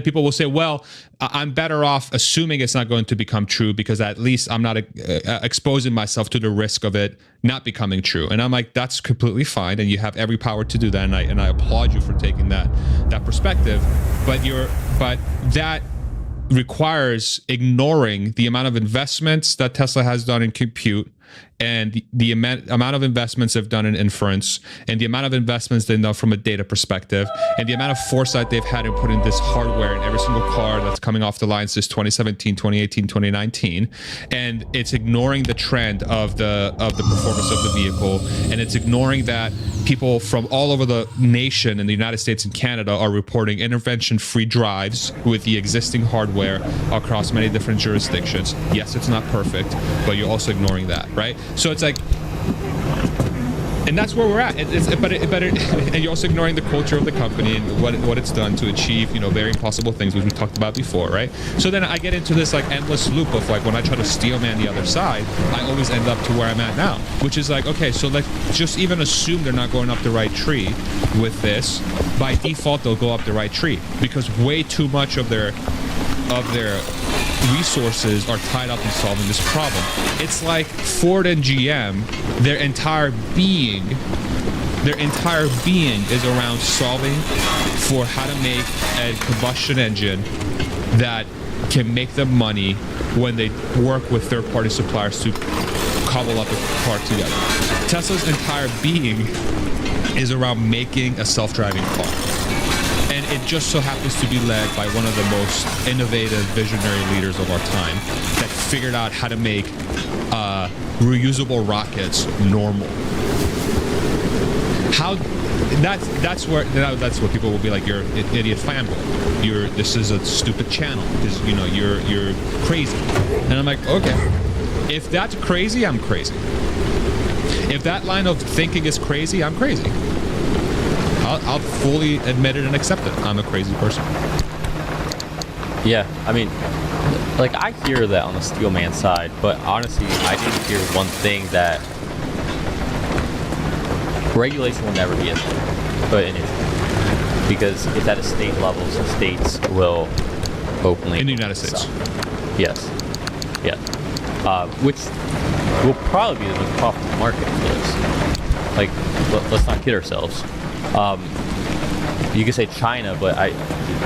people will say, well, I'm better off assuming it's not going to become true because at least I'm not exposing myself to the risk of it not becoming true. And I'm like, that's completely fine, and you have every power to do that, and I applaud you for taking that perspective. But that requires ignoring the amount of investments that Tesla has done in compute, and the amount of investments they've done in inference, and the amount of investments they've done from a data perspective, and the amount of foresight they've had in putting this hardware in every single car that's coming off the line since 2017, 2018, 2019. And it's ignoring the trend of the performance of the vehicle, and it's ignoring that people from all over the nation in the United States and Canada are reporting intervention-free drives with the existing hardware across many different jurisdictions. Yes, it's not perfect, but you're also ignoring that, right? So it's like, and that's where we're at. And you're also ignoring the culture of the company and what it's done to achieve, very impossible things, which we talked about before, right? So then I get into this like endless loop of like, when I try to steel man the other side, I always end up to where I'm at now, which is like, okay, so like just even assume they're not going up the right tree with this. By default, they'll go up the right tree because way too much of their resources are tied up in solving this problem. It's like Ford and GM, their entire being is around solving for how to make a combustion engine that can make them money when they work with third-party suppliers to cobble up a car together. Tesla's entire being is around making a self-driving car. And it just so happens to be led by one of the most innovative, visionary leaders of our time that figured out how to make reusable rockets normal. That's where people will be like, you're an idiot fanboy. This is a stupid channel because you're crazy. And I'm like, okay, if that's crazy, I'm crazy. If that line of thinking is crazy, I'm crazy. I'll fully admit it and accept it. I'm a crazy person. Yeah, I mean, like, I hear that on the steelman side, but honestly, I didn't hear one thing that regulation will never be a thing, but an issue. Because it's at a state level, so states will openly... In the United States. Yes. Yeah. Which will probably be the most profitable market for this. Like, let's not kid ourselves. You could say China, but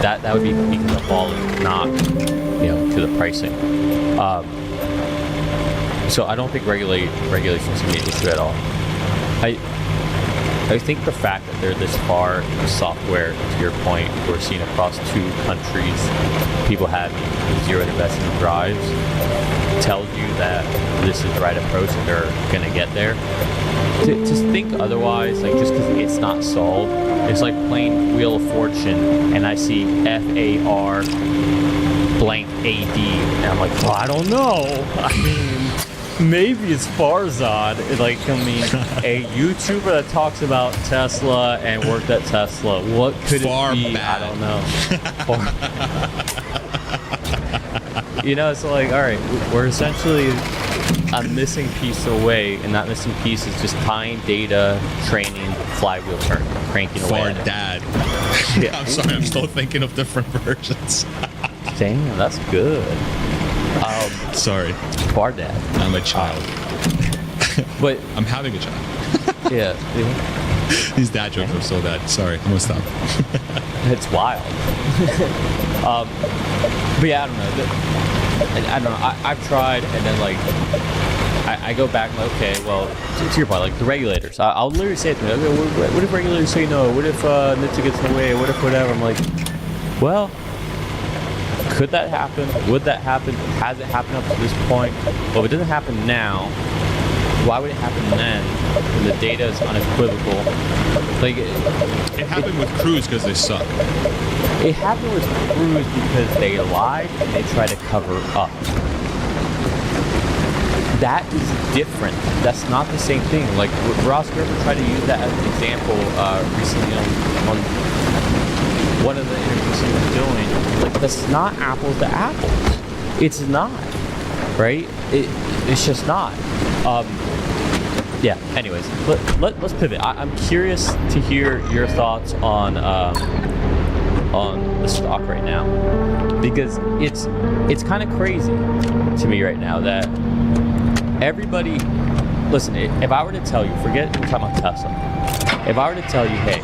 that would be because of volume, not to the pricing. So I don't think regulation is going to be an issue at all. I think the fact that they're this far in software, to your point, we're seeing across 2 countries people have zero investment drives, tells you that this is the right approach and they're going to get there. To think otherwise, like just because it's not solved, it's like playing Wheel of Fortune and I see FAR blank AD and I'm like, well, I don't know. I mean, maybe it's Farzad. Like, I mean, a YouTuber that talks about Tesla and worked at Tesla. What could it be? Bad. I don't know. So like, all right, we're essentially a missing piece away, and that missing piece is just tying data, training, flywheel turn, cranking away. Far dad. Yeah. I'm sorry, I'm still thinking of different versions. Damn, that's good. Sorry. Far dad. I'm a child. But I'm having a child. yeah. These dad jokes are so bad. Sorry, I'm gonna stop. It's wild. But yeah, I don't know. I've tried, and then like I go back and like, okay, well, to your point, like the regulators. I'll literally say it to me, okay, what if regulators say no? What if NHTSA gets in the way? What if whatever? I'm like, well, could that happen? Would that happen? Has it happened up to this point? Well, if it doesn't happen now, why would it happen then when the data is unequivocal? Like it happened with Cruise because they suck. It happened with Cruise because they lied and they tried to cover up. That is different. That's not the same thing. Like Ross Gerber tried to use that as an example recently on one of the interviews he was doing. Like, that's not apples to apples. It's not, right? It's just not. Yeah. Anyways, let's pivot. I'm curious to hear your thoughts on on the stock right now, because it's kind of crazy to me right now that everybody. Listen, if I were to tell you, forget we're talking about Tesla. If I were to tell you, hey,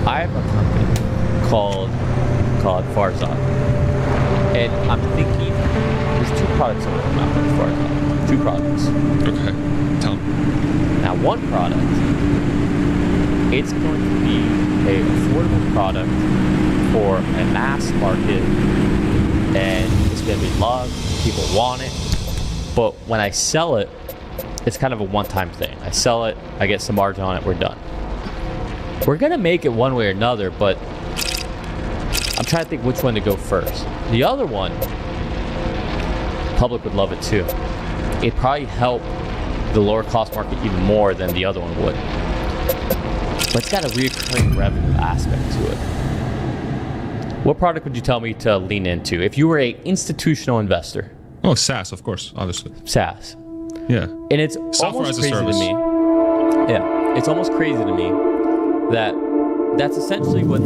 I have a company called Farzad, and I'm thinking there's 2 products I'm working on with Farzad. 2 products. Okay, tell me. Now, one product, it's going to be an affordable product for a mass market, and it's going to be loved. People want it, but when I sell it, it's kind of a one-time thing. I sell it, I get some margin on it, we're done. We're gonna make it one way or another, but I'm trying to think which one to go first. The other one, public would love it too. It'd probably help the lower cost market even more than the other one would. But it's got a recurring revenue aspect to it. What product would you tell me to lean into if you were an institutional investor? Oh, SaaS, of course, obviously. SaaS. Yeah. And it's Software almost as a crazy service. to me. Yeah, it's almost crazy to me that that's essentially what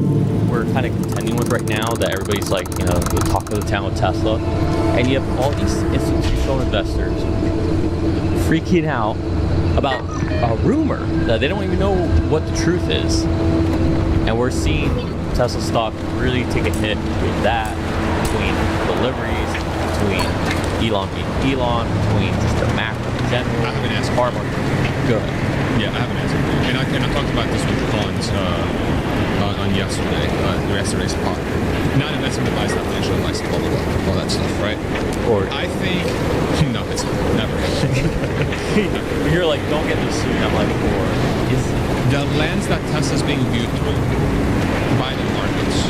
we're kind of contending with right now. That everybody's like, you know, the talk of the town with Tesla, and you have all these institutional investors freaking out about a rumor that they don't even know what the truth is, and we're seeing Tesla stock really take a hit with that, between deliveries, between Elon being Elon, between just the macro in general. I have an answer. Car market. Go ahead. Yeah, I have an answer. And I talked about this with Collins on yesterday's talk. Not investment advice, not financial advice, blah, blah, blah, all that stuff, right? Or I think, no, it's never. you're like, don't get me sued. I'm like, or is The lens that Tesla's being viewed through by the markets,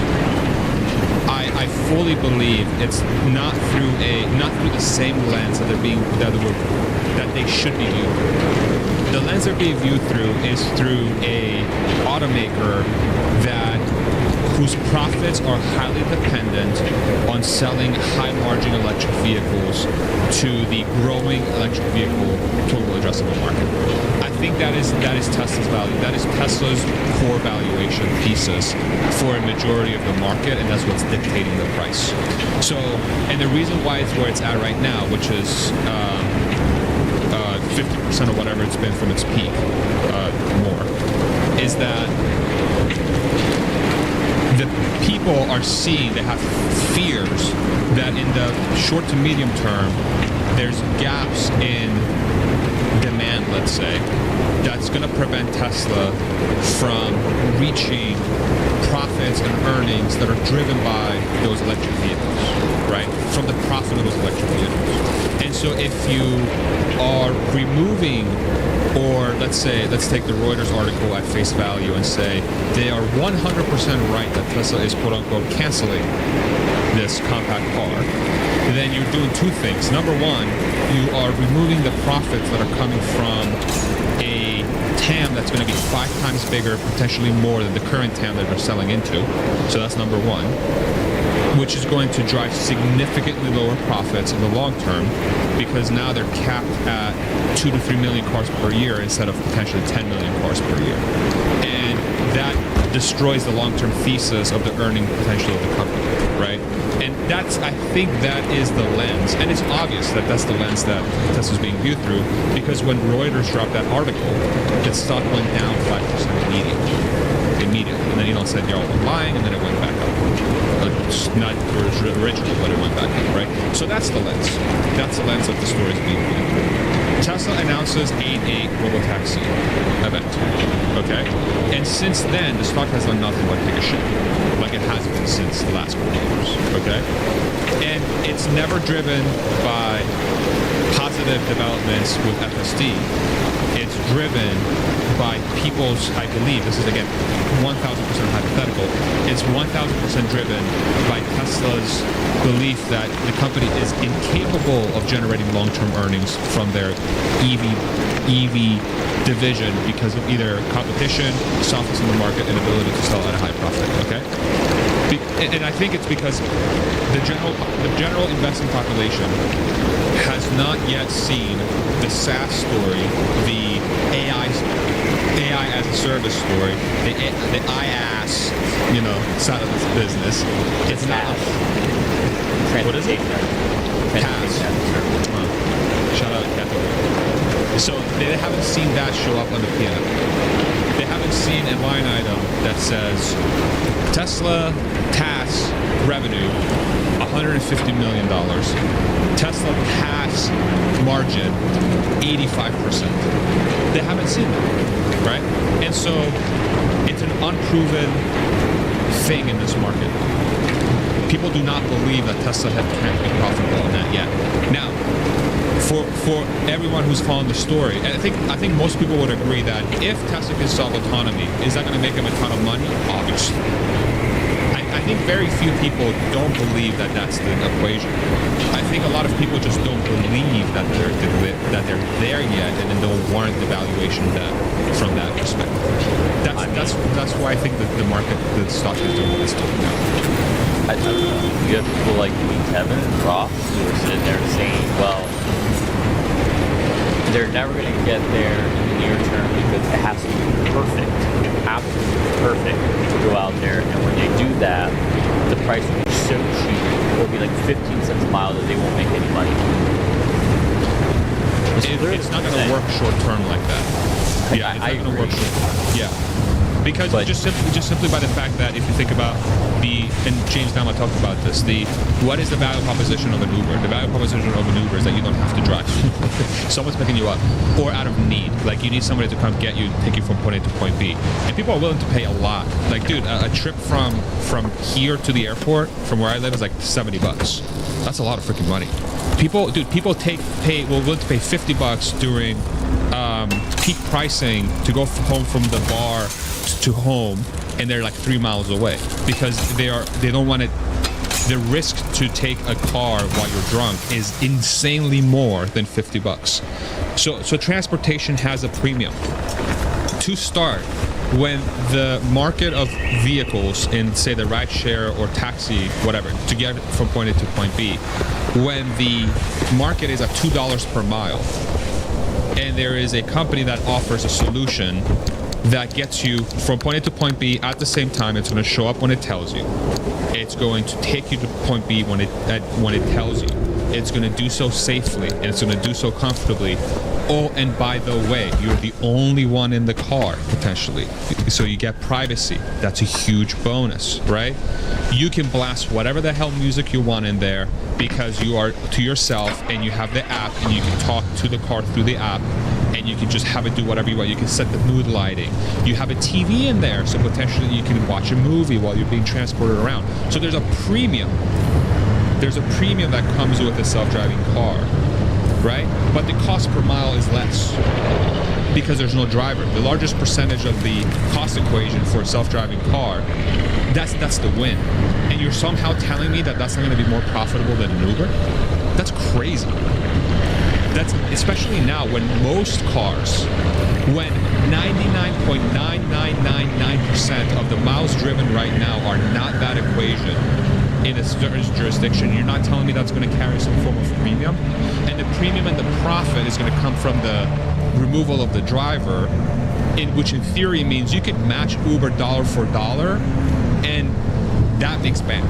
I fully believe it's not through the same lens that they should be viewed through. The lens they're being viewed through is through a automaker whose profits are highly dependent on selling high-margin electric vehicles to the growing electric vehicle total addressable market. I think that is Tesla's value. That is Tesla's core valuation thesis for a majority of the market, and that's what's dictating the price. So, and the reason why it's where it's at right now, which is 50% of whatever it's been from its peak, more, is that the people are seeing, they have fears that in the short to medium term, there's gaps in demand, let's say, that's going to prevent Tesla from reaching profits and earnings that are driven by those electric vehicles, right? From the profit of those electric vehicles. And so if you are removing, or let's take the Reuters article at face value and say they are 100% right that Tesla is quote unquote canceling this compact car, then you're doing 2 things. Number one, you are removing the profits that are coming from a TAM that's going to be 5 times bigger, potentially more than the current TAM that they're selling into. So that's number one, which is going to drive significantly lower profits in the long term, because now they're capped at 2 to 3 million cars per year instead of potentially 10 million cars per year. And that destroys the long-term thesis of the earning potential of the company, right? And I think that is the lens. And it's obvious that that's the lens that Tesla's being viewed through, because when Reuters dropped that article, the stock went down 5% immediately. And then Elon said, y'all were lying, and then it went back up. It's not original, but it went back up, right? So that's the lens. That's the lens that the story is being viewed through. Tesla announces a robotaxi event, okay? And since then, the stock has done nothing but take a shit, like it has been since the last couple of years, okay? And it's never driven by positive developments with FSD. It's driven by people's, I believe, this is again 1,000% hypothetical, it's 1,000% driven by Tesla's belief that the company is incapable of generating long-term earnings from their EV division because of either competition, softness in the market, and ability to sell at a high profit, okay? And I think it's because the general investing population has not yet seen the SaaS story, the AI story. AI as a service story, the IaaS, side of this business. It's not. What is it? PaaS. Shout out to Catherine. So they haven't seen that show up on the P&L. They haven't seen a line item that says Tesla TaaS revenue $150 million. Tesla TaaS margin 85%. They haven't seen that, right? And so it's an unproven thing in this market. People do not believe that Tesla can't be profitable on that yet. Now, for everyone who's following the story, and I think most people would agree that if Tesla can solve autonomy, is that going to make them a ton of money? Obviously. I think very few people don't believe that that's the equation. I think a lot of people just don't believe that they're there yet, and then they'll warrant the valuation from that perspective. That's why I think that the stock is doing what it's doing now. You have people like Kevin and Ross who are sitting there saying, well, they're never going to get there in the near term because it has to be perfect, absolutely perfect to go out there. And when they do that, the price will be so cheap. It'll be like 15 cents a mile that they won't make any money. It's not going to work short term like that. Yeah, it's not going to work short term. Yeah. Because just simply by the fact that if you think about and James Nama talked about this, what is the value proposition of an Uber? The value proposition of an Uber is that you don't have to drive. Someone's picking you up, or out of need. Like you need somebody to come get you, take you from point A to point B. And people are willing to pay a lot. Like, dude, a trip from here to the airport, from where I live, is like $70. That's a lot of freaking money. People willing to pay $50 during peak pricing to go home from the bar to home, and they're like 3 miles away because they don't want it. The risk to take a car while you're drunk is insanely more than $50. So transportation has a premium. To start, when the market of vehicles in, say, the rideshare or taxi, whatever, to get from point A to point B, when the market is at $2 per mile, and there is a company that offers a solution that gets you from point A to point B at the same time, it's going to show up when it tells you. It's going to take you to point B when it tells you. It's going to do so safely, and it's going to do so comfortably. Oh, and by the way, you're the only one in the car, potentially. So you get privacy. That's a huge bonus, right? You can blast whatever the hell music you want in there because you are to yourself, and you have the app, and you can talk to the car through the app, and you can just have it do whatever you want. You can set the mood lighting. You have a TV in there, so potentially you can watch a movie while you're being transported around. So there's a premium. There's a premium that comes with a self-driving car, right? But the cost per mile is less because there's no driver. The largest percentage of the cost equation for a self-driving car, that's the win. And you're somehow telling me that that's not going to be more profitable than an Uber? That's crazy. That's especially now when most cars, when 99.9999% of the miles driven right now are not that equation in a certain jurisdiction, you're not telling me that's going to carry some form of premium? And the premium and the profit is going to come from the removal of the driver, which in theory means you could match Uber dollar for dollar, and that makes bank.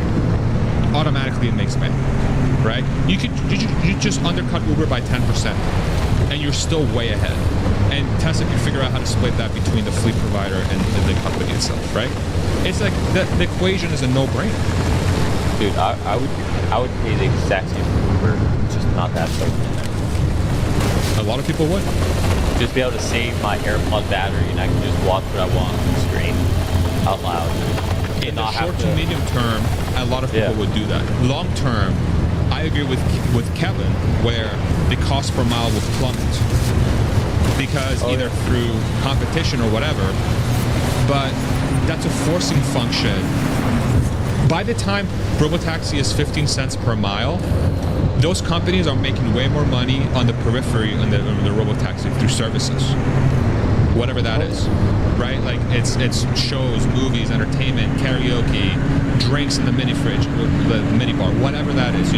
Automatically it makes bank. Right? You just undercut Uber by 10%, and you're still way ahead. And Tesla can figure out how to split that between the fleet provider and the company itself, right? It's like the equation is a no-brainer. Dude, I would pay the exact same for Uber, just not that plugged in there. A lot of people would. Just be able to save my AirPod battery, and I can just watch what I want on the screen out loud. In the short to medium term, a lot of people would do that. Long term, I agree with Kevin, where the cost per mile will plummet because either through competition or whatever, but that's a forcing function. By the time robotaxi is 15 cents per mile, those companies are making way more money on the periphery on the robotaxi through services, whatever that is, right? Like it's shows, movies, entertainment, karaoke, drinks in the mini fridge, the mini bar, whatever that is,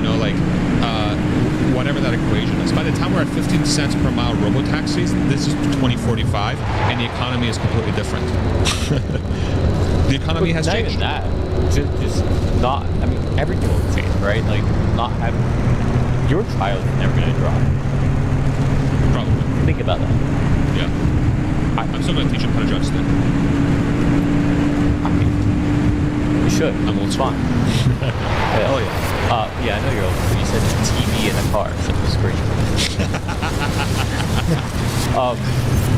whatever that equation is. By the time we're at 15 cents per mile robo-taxis, this is 2045, and the economy is completely different. The economy has not changed. Even that. Just not. I mean, everything will change, right? Like not having your child is never going to drive. Probably. Think about that. Yeah. I'm still going to teach him how to drive still. I mean, you should. I'm old school. Fine. Yeah. Oh yeah. Yeah, I know you're old. You said the TV in the car, so the screen.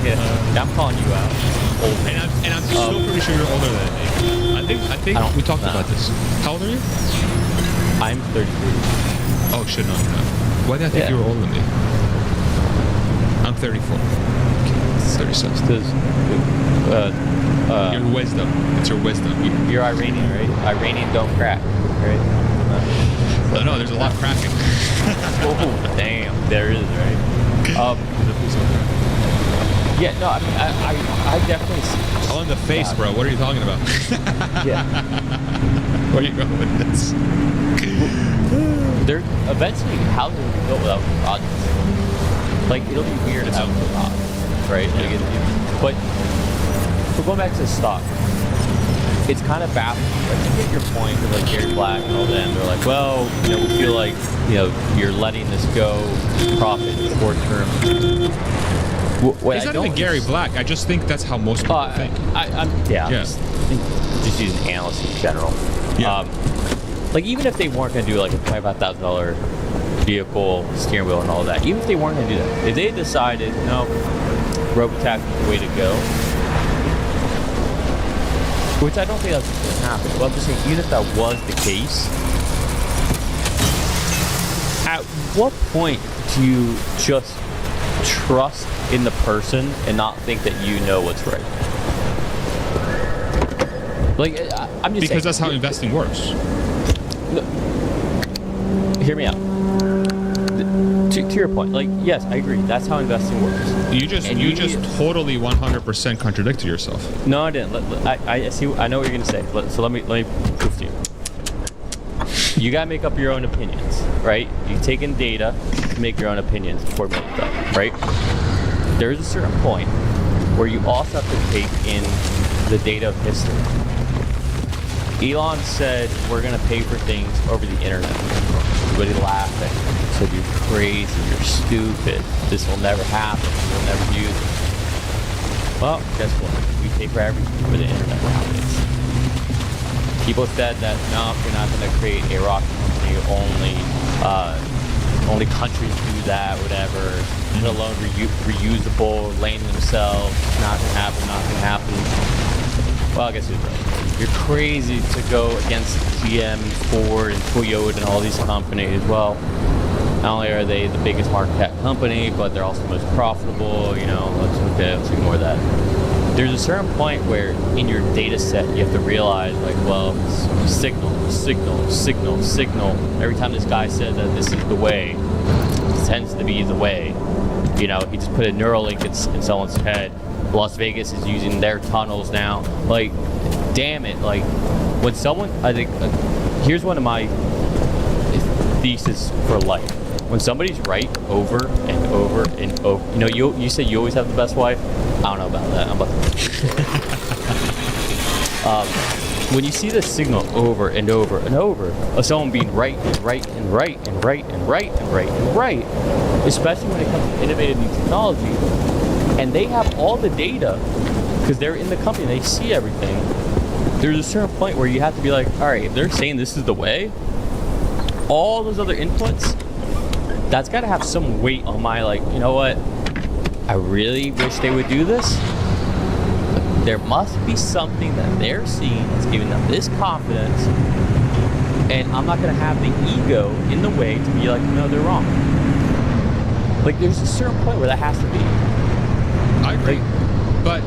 Yeah, I'm calling you out. Old. And I'm still pretty sure you're older than me. I think we talked about this. How old are you? I'm 33. Oh shit, no, you're not. Why did I think you were older than me? I'm 34. 36. Your wisdom. It's your wisdom. You're Iranian, right? Iranian don't crack, right? No, there's a lot of cracking. Oh, damn. There is, right? Yeah, no, I mean, I definitely see. All in the face, bro. What are you talking about? Yeah. Where are you going with this? There, eventually, houses will be built without garages. Like, it'll be weird to have a garage, right? Yeah. But going back to the stock, it's kind of baffling. Like, you get your point with like Gary Black and all them. They're like, well, we feel like you're letting this go, profit short term. It's not even Gary Black. I just think that's how most people think. I'm just using analysts in general. Yeah. Like even if they weren't going to do like a $25,000 vehicle, steering wheel, and all that, even if they weren't going to do that, if they decided no, robotaxi is the way to go, which I don't think that's going to happen. But I'm just saying, even if that was the case, at what point do you just trust in the person and not think that you know what's right? Like, I'm just because saying, that's how investing works. No, hear me out. To your point, like, yes, I agree. That's how investing works. You just totally 100% contradicted yourself. No, I didn't. I see. I know what you're gonna say. So let me prove to you. You gotta make up your own opinions, right? You take in data to make your own opinions before making them, right? There's a certain point where you also have to take in the data of history. Elon said we're gonna pay for things over the internet. Everybody laughing. Said you're crazy, you're stupid. This will never happen. We'll never use it. Well, guess what? We pay for everything over the internet nowadays. People said that no, you're not gonna create a rocket company. Only countries do that, whatever. Let alone reusable, lane themselves. Not gonna happen. Well, I guess it's right. You're crazy to go against GM, Ford, and Toyota and all these companies. Well, not only are they the biggest market cap company, but they're also the most profitable. Let's ignore that. There's a certain point where in your data set you have to realize, like, well, signal. Every time this guy said that this is the way, it tends to be the way. He just put a Neuralink in someone's head. Las Vegas is using their tunnels now. Like, damn it. Like, when someone, I think, here's one of my thesis for life. When somebody's right over and over and over, you say you always have the best wife. I don't know about that. I'm about to. When you see the signal over and over and over of someone being right and right and right and right and right and right and right, especially when it comes to innovative new technology, and they have all the data because they're in the company, they see everything. There's a certain point where you have to be like, all right, if they're saying this is the way, all those other inputs, that's got to have some weight on my, like, you know what? I really wish they would do this. But there must be something that they're seeing that's giving them this confidence, and I'm not going to have the ego in the way to be like, no, they're wrong. Like, there's a certain point where that has to be. I agree. But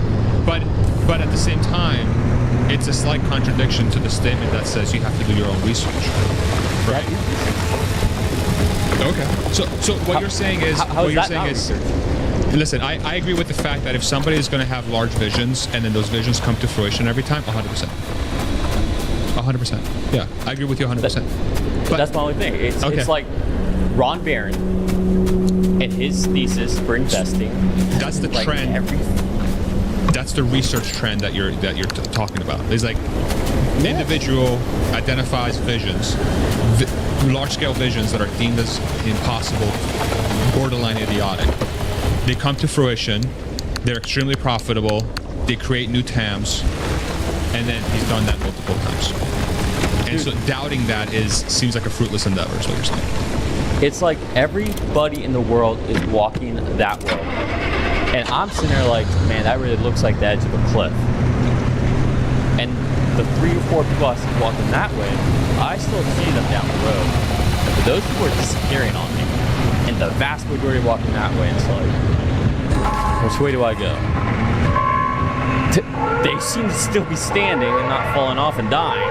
at the same time, it's a slight contradiction to the statement that says you have to do your own research. Right? Okay. So what you're saying is listen, I agree with the fact that if somebody is going to have large visions and then those visions come to fruition every time, 100%. 100%. Yeah, I agree with you 100%. But that's my only thing. It's like Ron Barron And his thesis for investing. That's the like trend. That's the research trend that you're talking about. It's like an individual identifies visions, large-scale visions that are deemed as impossible, borderline idiotic. They come to fruition. They're extremely profitable. They create new TAMs, and then he's done that multiple times. And so doubting that seems like a fruitless endeavor, is what you're saying. It's like everybody in the world is walking that way. And I'm sitting there like, man, that really looks like the edge of a cliff. And the 3 or 4 people I see walking that way, I still see them down the road. But those people are disappearing on me. And the vast majority walking that way, it's like, which way do I go? They seem to still be standing and not falling off and dying.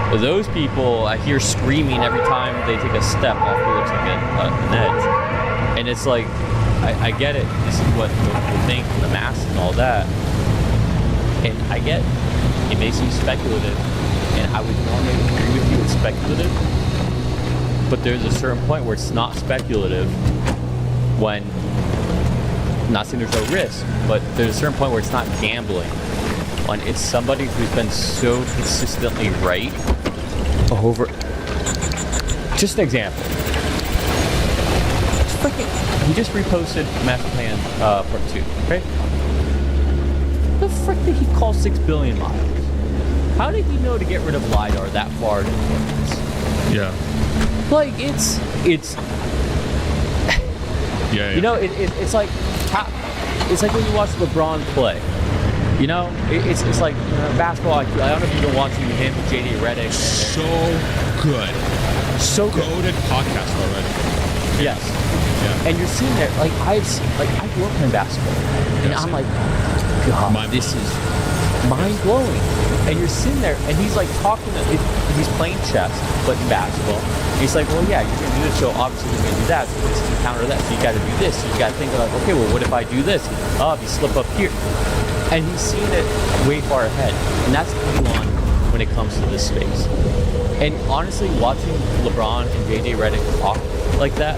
But those people, I hear screaming every time they take a step off what looks like an edge. And it's like, I get it. This is what people think, the mass and all that. And I get it may seem speculative, and I would normally agree with you it's speculative. But there's a certain point where it's not speculative when, I'm not saying there's no risk, but there's a certain point where it's not gambling. When it's somebody who's been so consistently right over. Just an example. He just reposted Master Plan Part 2, right? The frick did he call 6 billion miles? How did he know to get rid of LiDAR that far in advance? Yeah. Like, it's Yeah. you know, it's like when you watch LeBron play. You know, it's like basketball IQ. I don't know if you've been watching him, JD Redick. So good. So good. Goated podcast already. Yes. Yeah. And you're sitting there, like I grew up playing basketball, and I'm like, God, this is mind-blowing. And you're sitting there, and he's like talking, he's playing chess, but in basketball. He's like, well, yeah, you're going to do this, so obviously you're going to do that, so this is counter that, so you got to do this. So you got to think like, okay, well, what if I do this? Oh, if you slip up here. And he's seeing it way far ahead. And that's Elon when it comes to this space. And honestly, watching LeBron and JJ Redick talk like that,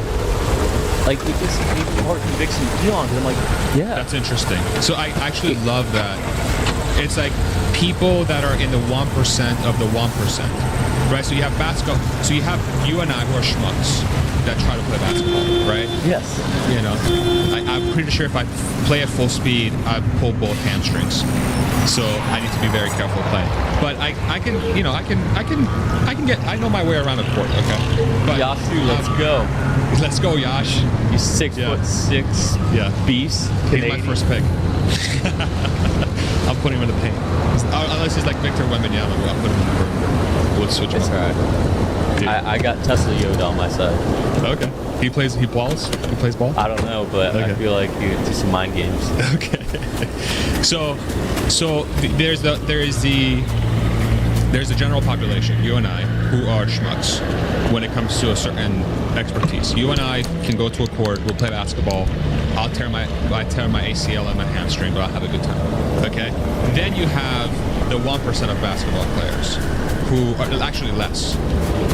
like it gives me more conviction to Elon, because I'm like, yeah. That's interesting. So I actually love that. It's like people that are in the 1% of the 1%, right? So you have basketball. So you have you and I who are schmucks that try to play basketball, right? Yes. You know, I'm pretty sure if I play at full speed, I pull both hamstrings. So I need to be very careful playing. But I know my way around a court, okay? But Yashu, let's go. Let's go, Yash. You 6'6" beast. He's my first pick. I'll put him in the paint. Unless he's like Victor Wembanyama, I'll put him in the court. We'll switch him up. That's all right. I got Tesla Yoda on my side. Okay. He plays ball? I don't know, but okay. I feel like he would do some mind games. Okay. So there's the general population, you and I, who are schmucks when it comes to a certain expertise. You and I can go to a court, we'll play basketball. I tear my ACL and my hamstring, but I'll have a good time. Okay? Then you have the 1% of basketball players who are actually less.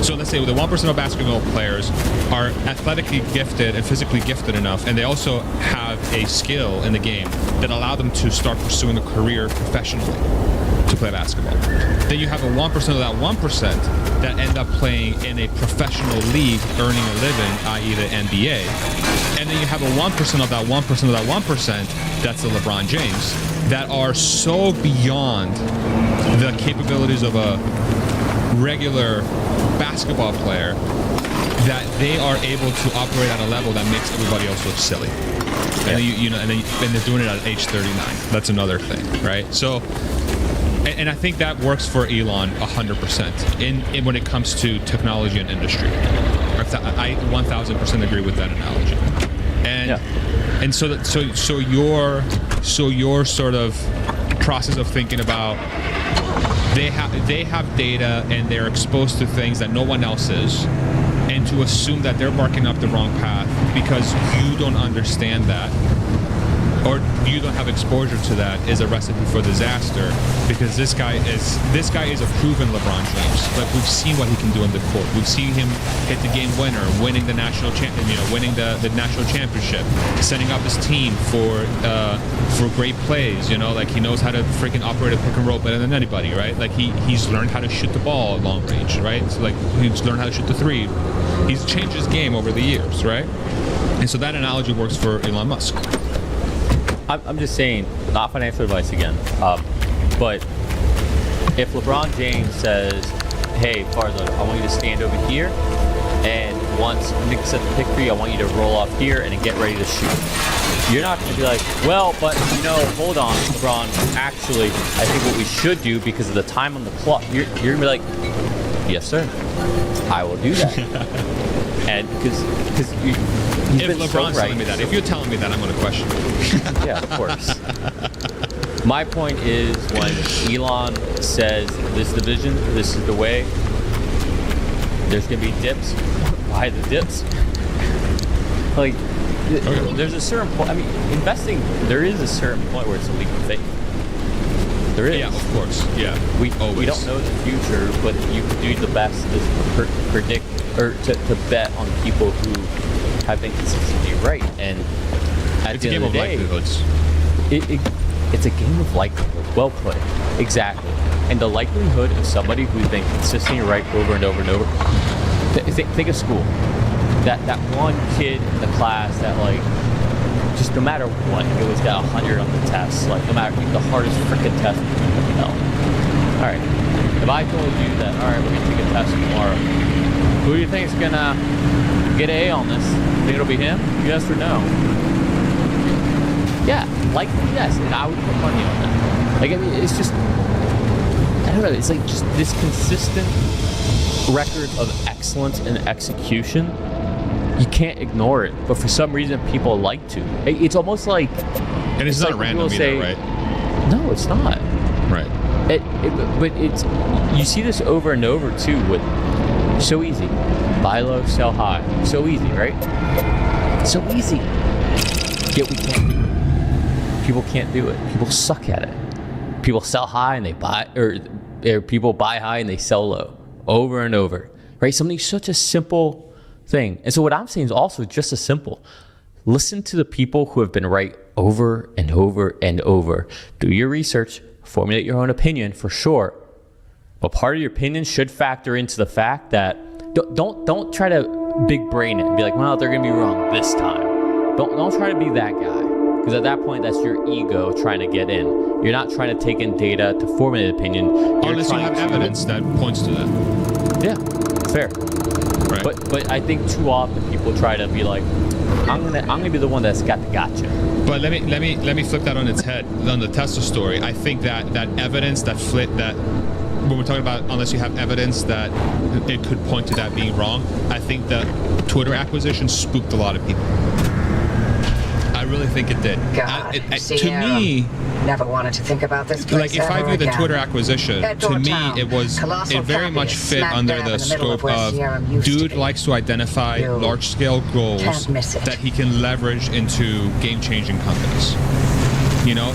So let's say the 1% of basketball players are athletically gifted and physically gifted enough, and they also have a skill in the game that allow them to start pursuing a career professionally to play basketball. Then you have a 1% of that 1% that end up playing in a professional league, earning a living, i.e. the NBA. And then you have a 1% of that 1% of that 1%, that's the LeBron James, that are so beyond the capabilities of a regular basketball player that they are able to operate at a level that makes everybody else look silly. And then they're doing it at age 39. That's another thing, right? So, and I think that works for Elon 100% in when it comes to technology and industry. I 1000% agree with that analogy. And so your sort of process of thinking about they have data and they're exposed to things that no one else is, and to assume that they're barking up the wrong path because you don't understand that or you don't have exposure to that, is a recipe for disaster, because this guy is a proven LeBron James. Like, we've seen what he can do on the court. We've seen him hit the game winner, winning the national winning the national championship, setting up his team for great plays. Like, he knows how to freaking operate a pick and roll better than anybody, right? Like, he's learned how to shoot the ball at long range, right? So, like, he's learned how to shoot the three. He's changed his game over the years, right? And so that analogy works for Elon Musk. I'm just saying, not financial advice again, but if LeBron James says, hey, Farzad, I want you to stand over here, and once Nick sets the pick for you, I want you to roll off here and then get ready to shoot. You're not going to be like, well, but, hold on, LeBron, actually, I think what we should do, because of the time on the clock, you're going to be like, yes, sir, I will do that. And because if LeBron's telling me that, if you're telling me that, I'm going to question it. Yeah, of course. My point is, when Elon says this is the vision, this is the way, there's going to be dips. Why the dips? Like, there's a certain point. I mean, investing, there is a certain point where it's a leap of faith. There is. Yeah, of course. Yeah. We don't know the future, but you can do the best to predict or to bet on people who have been consistently right. And at the end of the day, it's a game of likelihood. Well put. Exactly. And the likelihood of somebody who's been consistently right over and over and over. Think of school. That one kid in the class that, like, just no matter what, he always got 100 on the test. Like, no matter the hardest freaking test, all right. If I told you that, all right, we're gonna take a test tomorrow, who do you think is gonna get an A on this? Think it'll be him? Yes or no? Yeah, likely yes, and I would put money on that. Like, I mean, it's just, I don't know. It's like just this consistent record of excellence and execution. You can't ignore it, but for some reason people like to. It's almost like, and it's not random either, right? No, it's not. Right. But it's, you see this over and over too. With so easy, buy low, sell high. So easy, right? So easy. Yet we can't do it. People can't do it. People suck at it. People sell high and they buy, or people buy high and they sell low, over and over. Right? Something such a simple thing. And so what I'm saying is also just as simple. Listen to the people who have been right over and over and over. Do your research, formulate your own opinion for sure. But part of your opinion should factor into the fact that don't try to big brain it and be like, well, they're gonna be wrong this time. Don't try to be that guy. Because at that point, that's your ego trying to get in. You're not trying to take in data to formulate an opinion. Unless you have evidence that points to that. Yeah, fair. Right. But I think too often people try to be like, I'm gonna be the one that's got the gotcha. But let me flip that on its head on the Tesla story. I think that evidence that when we're talking about, unless you have evidence that it could point to that being wrong, I think the Twitter acquisition spooked a lot of people. I really think it did. God, to me, never wanted to think about this place. Like, if I view the Twitter acquisition, to me, it very much fit under the scope of dude likes to identify large-scale goals that he can leverage into game-changing companies.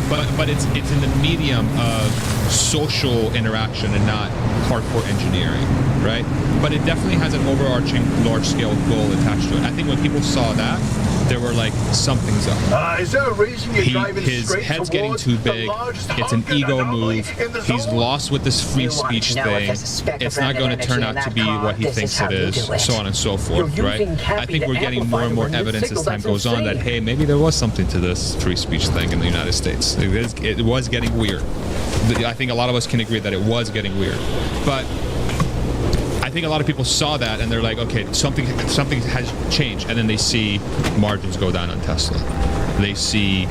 But it's in the medium of social interaction and not hardcore engineering, right? But it definitely has an overarching large-scale goal attached to it. I think when people saw that, they were like, something's up. Is there a reason you're driving his straight head's getting too big. It's an ego move. He's lost with this free speech thing. It's not going to turn out to be what he thinks it is, so on and so forth, right? I think we're getting more and more evidence as time goes on that, hey, maybe there was something to this free speech thing in the United States. It was getting weird. I think a lot of us can agree that it was getting weird. But I think a lot of people saw that and they're like, okay, something has changed, and then they see margins go down on Tesla. They see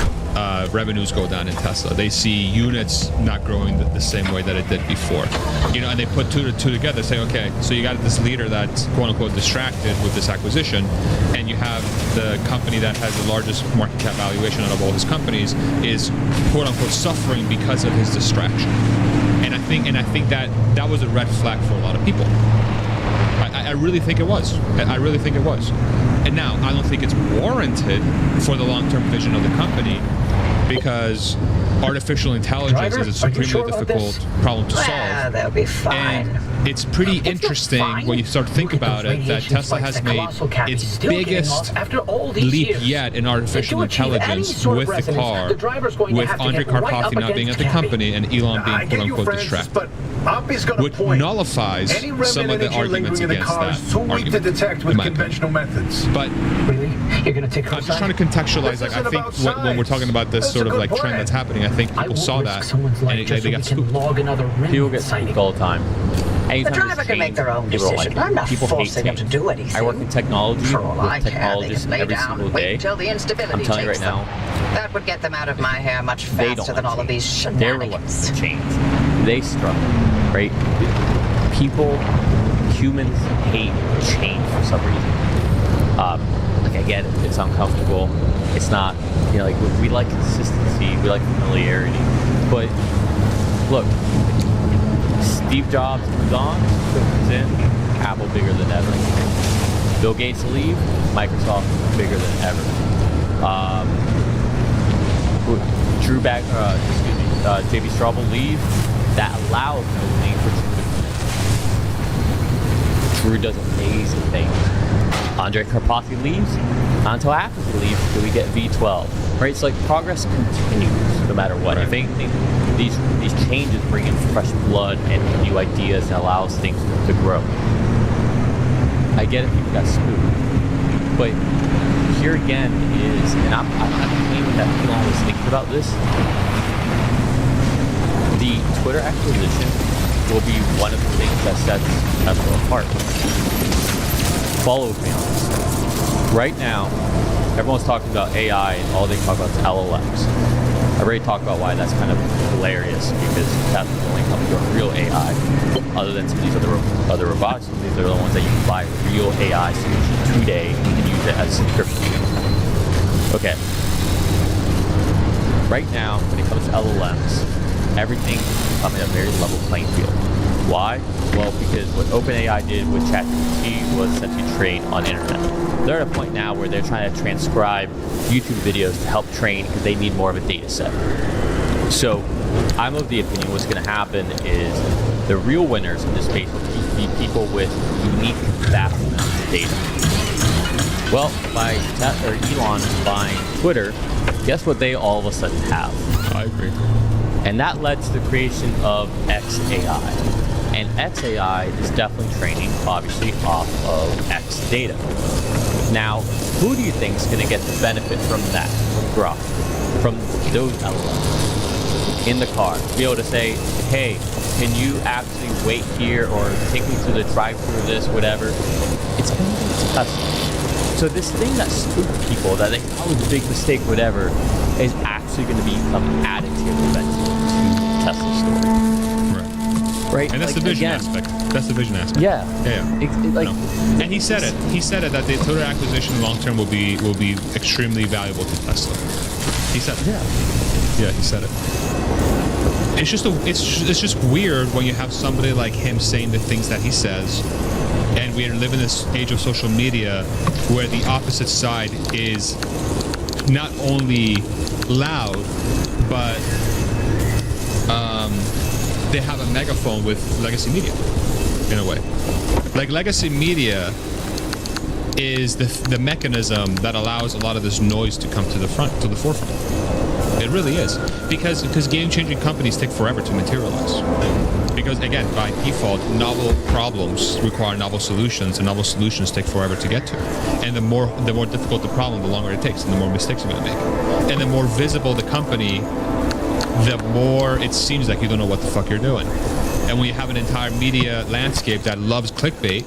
revenues go down in Tesla. They see units not growing the same way that it did before. And they put two together, say, okay, so you got this leader that's quote unquote distracted with this acquisition, and you have the company that has the largest market cap valuation out of all his companies is quote unquote suffering because of his distraction. And I think that was a red flag for a lot of people. I really think it was. I really think it was. And now, I don't think it's warranted for the long-term vision of the company, because artificial intelligence is a supremely difficult problem to solve. They'll be fine. And it's pretty interesting when you start to think about it that Tesla has made its biggest leap yet in artificial intelligence with the car, with Andrei Karpathy not being at the company and Elon being quote-unquote distracted, which nullifies some of the arguments against that argument, in my opinion. But I'm just trying to contextualize, like, I think when we're talking about this sort of like trend that's happening, I think people saw that and they got spooked. People get spooked all the time. The driver can make their own decision. I'm not forcing them to do anything. I work in technology For all I with care, they technologists can lay every down single and wait day. until the instability I'm telling you takes right now, them. That would get them out of my hair much they don't faster than all of these They're reluctant shenanigans. to change. They struggle, right? People, humans hate change for some reason. Like, I get it, it's uncomfortable. It's not, you know, like, we like consistency, we like familiarity. But look, Steve Jobs moves on, comes in, Apple bigger than ever. Bill Gates leave, Microsoft bigger than ever. JB Straubel leave, that allows an opening for Drew. Drew does amazing things. Andrei Karpathy leaves, not until after he leaves do we get V12. Right? It's like progress continues no matter what. If anything, these changes bring in fresh blood and new ideas and allows things to grow. I get it, people got spooked. But here again is, and I'm claiming that Elon was thinking about this, the Twitter acquisition will be one of the things that sets Tesla apart. Follow me on this. Right now, everyone's talking about AI and all they talk about is LLMs. I already talked about why that's kind of hilarious because Tesla's only coming to a real AI other than some of these other robotics. These are the ones that you can buy a real AI solution today and use it as a subscription. Okay. Right now, when it comes to LLMs, everything is becoming a very level playing field. Why? Well, because what OpenAI did with ChatGPT was essentially train on internet. They're at a point now where they're trying to transcribe YouTube videos to help train because they need more of a data set. So I'm of the opinion what's going to happen is the real winners in this space will be people with unique vast amounts of data. Well, by Elon buying Twitter, guess what they all of a sudden have? I agree. And that led to the creation of XAI. And XAI is definitely training, obviously, off of X data. Now, who do you think is going to get the benefit from that, from Grok, from those LLMs in the car? Be able to say, hey, can you actually wait here or take me to the drive-thru of this, whatever? It's going to be Tesla. So this thing that spooked people, that they thought was a big mistake, whatever, is actually going to become additive eventually to Tesla's story. Right. And that's the vision aspect. That's the vision aspect. Yeah. No. And he said it. He said it that the Twitter acquisition long term will be extremely valuable to Tesla. He said it. Yeah, he said it. It's just weird when you have somebody like him saying the things that he says, and we live in this age of social media where the opposite side is not only loud, but they have a megaphone with legacy media, in a way. Like, legacy media is the mechanism that allows a lot of this noise to come to the forefront. It really is. Because game-changing companies take forever to materialize. Because, again, by default, novel problems require novel solutions, and novel solutions take forever to get to. And the more difficult the problem, the longer it takes, and the more mistakes you're going to make. And the more visible the company, the more it seems like you don't know what the fuck you're doing. And when you have an entire media landscape that loves clickbait,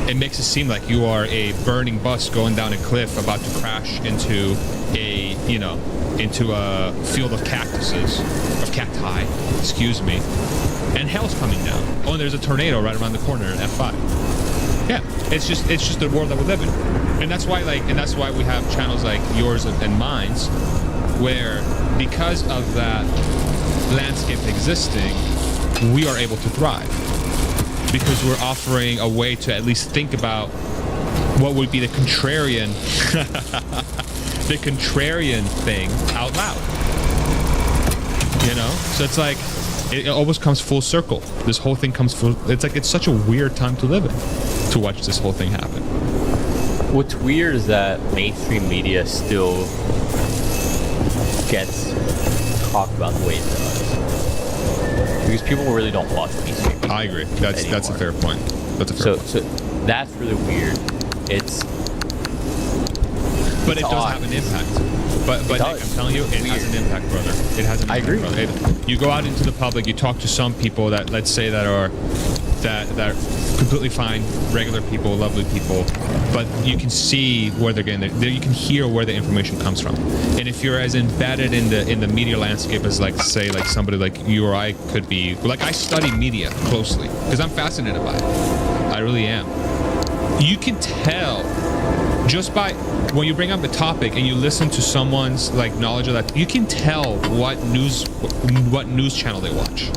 it makes it seem like you are a burning bus going down a cliff about to crash into a field of cacti, excuse me, and hell's coming down. Oh, and there's a tornado right around the corner in F5. Yeah, it's just the world that we live in. And that's why we have channels like yours and mine's, where because of that landscape existing, we are able to thrive. Because we're offering a way to at least think about what would be the contrarian the contrarian thing out loud. You know, so it's like it almost comes full circle. This whole thing comes full. It's like it's such a weird time to live in, to watch this whole thing happen. What's weird is that mainstream media still gets talked about the way it does, because people really don't watch mainstream media. I agree. That's a fair point. That's a fair point. So that's really weird. But it does have an impact. But Nick, I'm telling you, it has an impact, brother. It has an impact, agree. brother. You go out into the public, you talk to some people that, let's say, that are completely fine, regular people, lovely people, but you can see where they're getting you can hear where the information comes from. And if you're as embedded in the media landscape as, like, say, like somebody like you or I could be, like, I study media closely because I'm fascinated by it. I really am. You can tell just by when you bring up a topic and you listen to someone's, like, knowledge of that, you can tell what news channel they watch.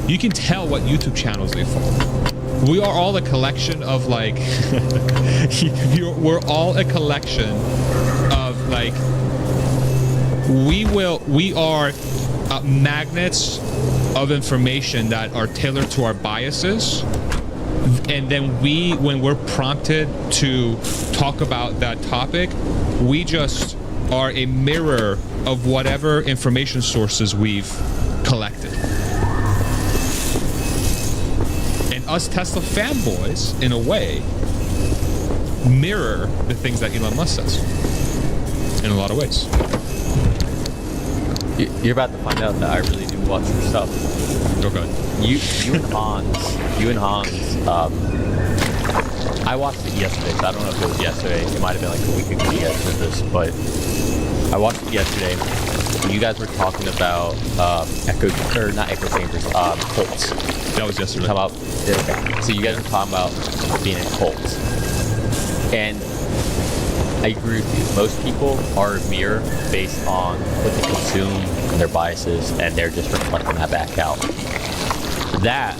You can tell what YouTube channels they follow. We are all a collection of, like, we're all a collection of, like, we are magnets of information that are tailored to our biases. And then when we're prompted to talk about that topic, we just are a mirror of whatever information sources we've collected. And us Tesla fanboys, in a way, mirror the things that Elon Musk says in a lot of ways. You're about to find out that I really do watch your stuff. Okay. You and Hans, I watched it yesterday, so I don't know if it was yesterday. It might have been like a week ago you guys did this, but I watched it yesterday. You guys were talking about not echo chambers, cults. That was yesterday. So you guys were talking about being in cults. And I agree with you. Most people are a mirror based on what they consume and their biases, and they're just reflecting that back out. That,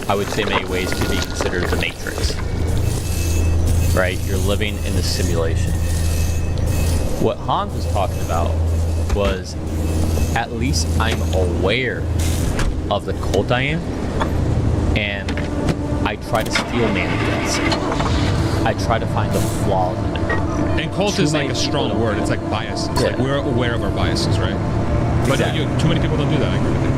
I would say, in many ways could be considered the Matrix. Right? You're living in the simulation. What Hans was talking about was, at least I'm aware of the cult I am, and I try to steal manifest. I try to find the flaws in it. And cult is like a strong word. It's like bias. It's like we're aware of our biases, right? But too many people don't do that. I agree with you.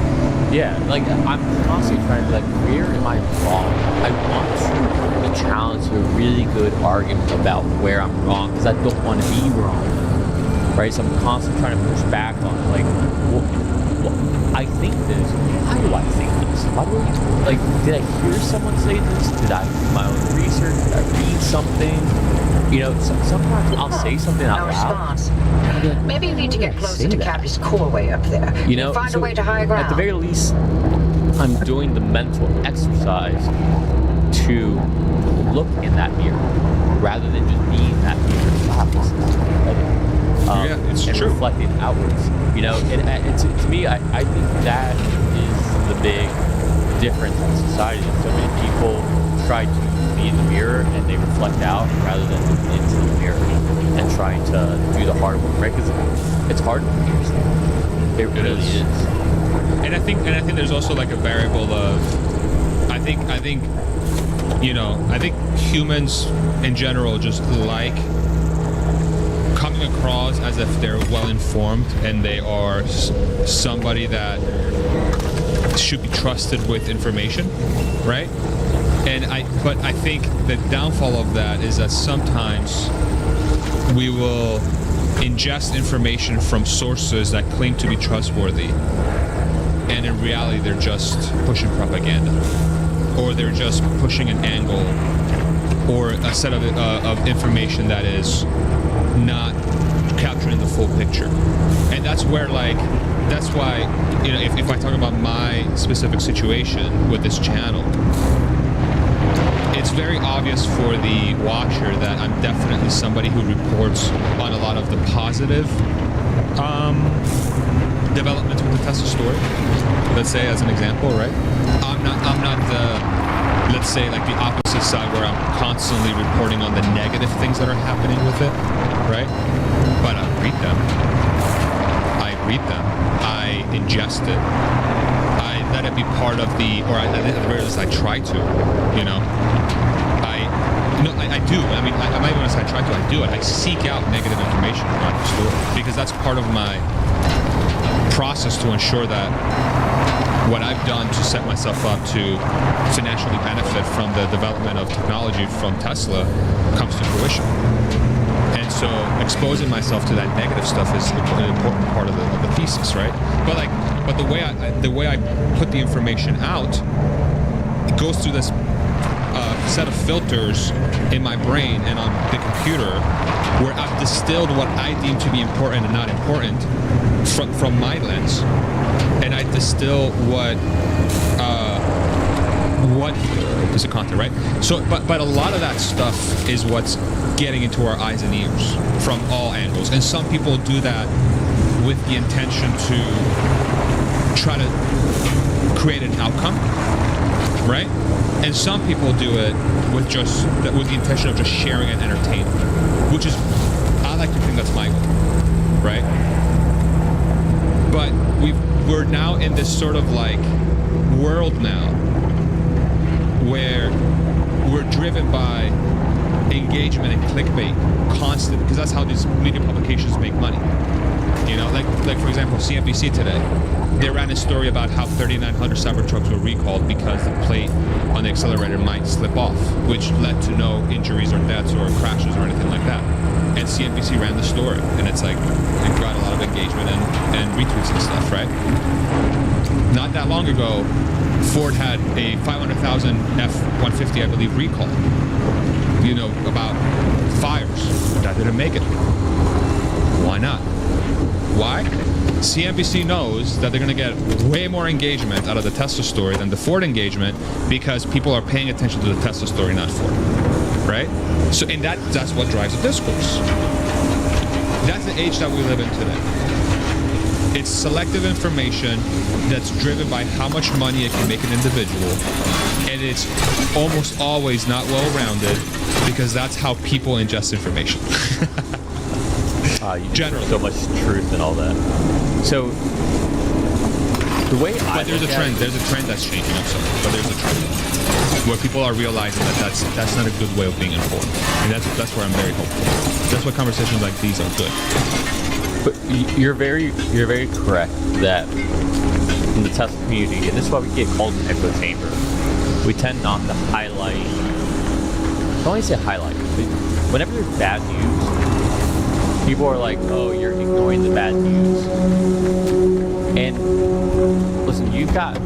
Yeah, like I'm constantly trying to be like, where am I wrong? I want to be challenged to a really good argument about where I'm wrong, because I don't want to be wrong, right? So I'm constantly trying to push back on, like, well, I think this. Why do I think this? Why do I, like, did I hear someone say this? Did I do my own research? Did I read something? You know, sometimes I'll say something out loud. Response. Maybe you need to get closer to Cappy's core way up there. You know, find a way to higher ground. At the very least, I'm doing the mental exercise to look in that mirror rather than just being that mirror. It's and true. Reflecting outwards. You know, to me, I think that is the big difference in society. So many people try to be in the mirror and they reflect out rather than into the mirror and trying to do the hard work, right? Because it's hard to understand. It really is. And I think there's also, like, a variable of, I think humans in general just like coming across as if they're well informed and they are somebody that should be trusted with information, right? But I think the downfall of that is that sometimes we will ingest information from sources that claim to be trustworthy, and in reality they're just pushing propaganda, or they're just pushing an angle or a set of information that is not capturing the full picture. And that's where, like, that's why, you know, if I talk about my specific situation with this channel, it's very obvious for the watcher that I'm definitely somebody who reports on a lot of the positive developments with the Tesla story. Let's say, as an example, right? I'm not the let's say like the opposite side where I'm constantly reporting on the negative things that are happening with it, right? But I read them. I ingest it. I let it be part of the, or at the very least I try to, you know. I do. I mean, I might even say I try to. I do it. I seek out negative information throughout the story because that's part of my process to ensure that what I've done to set myself up to financially benefit from the development of technology from Tesla comes to fruition. And so exposing myself to that negative stuff is an important part of the thesis, right? But the way I put the information out, it goes through this set of filters in my brain and on the computer where I've distilled what I deem to be important and not important from my lens, and I distill what is the content, right? So, but a lot of that stuff is what's getting into our eyes and ears from all angles, and some people do that with the intention to try to create an outcome, right? And some people do it with the intention of just sharing and entertaining, which is, I like to think that's my goal, right? But we're now in this sort of like world now where we're driven by engagement and clickbait constant, because that's how these media publications make money. You know, like for example, CNBC today, they ran a story about how 3,900 Cybertrucks were recalled because the plate on the accelerator might slip off, which led to no injuries or deaths or crashes or anything like that. And CNBC ran the story, and it's like it got a lot of engagement and retweets and stuff, right? Not that long ago, Ford had a 500,000 F-150, I believe, recall. You know, about fires. That didn't make it. Why not? Why? CNBC knows that they're going to get way more engagement out of the Tesla story than the Ford engagement because people are paying attention to the Tesla story, not Ford. Right? So, and that's what drives the discourse. That's the age that we live in today. It's selective information that's driven by how much money it can make an individual, and it's almost always not well-rounded because that's how people ingest information. Generally, so much truth and all that. So the way there's a trend that's changing. I'm sorry, but there's a trend where people are realizing that that's not a good way of being informed, and that's where I'm very hopeful. That's why conversations like these are good. But you're very correct that in the Tesla community, and this is why we get called an echo chamber. We tend not to highlight. I don't want to say highlight. Whenever there's bad news, people are like, "Oh, you're ignoring the bad news." And listen, you got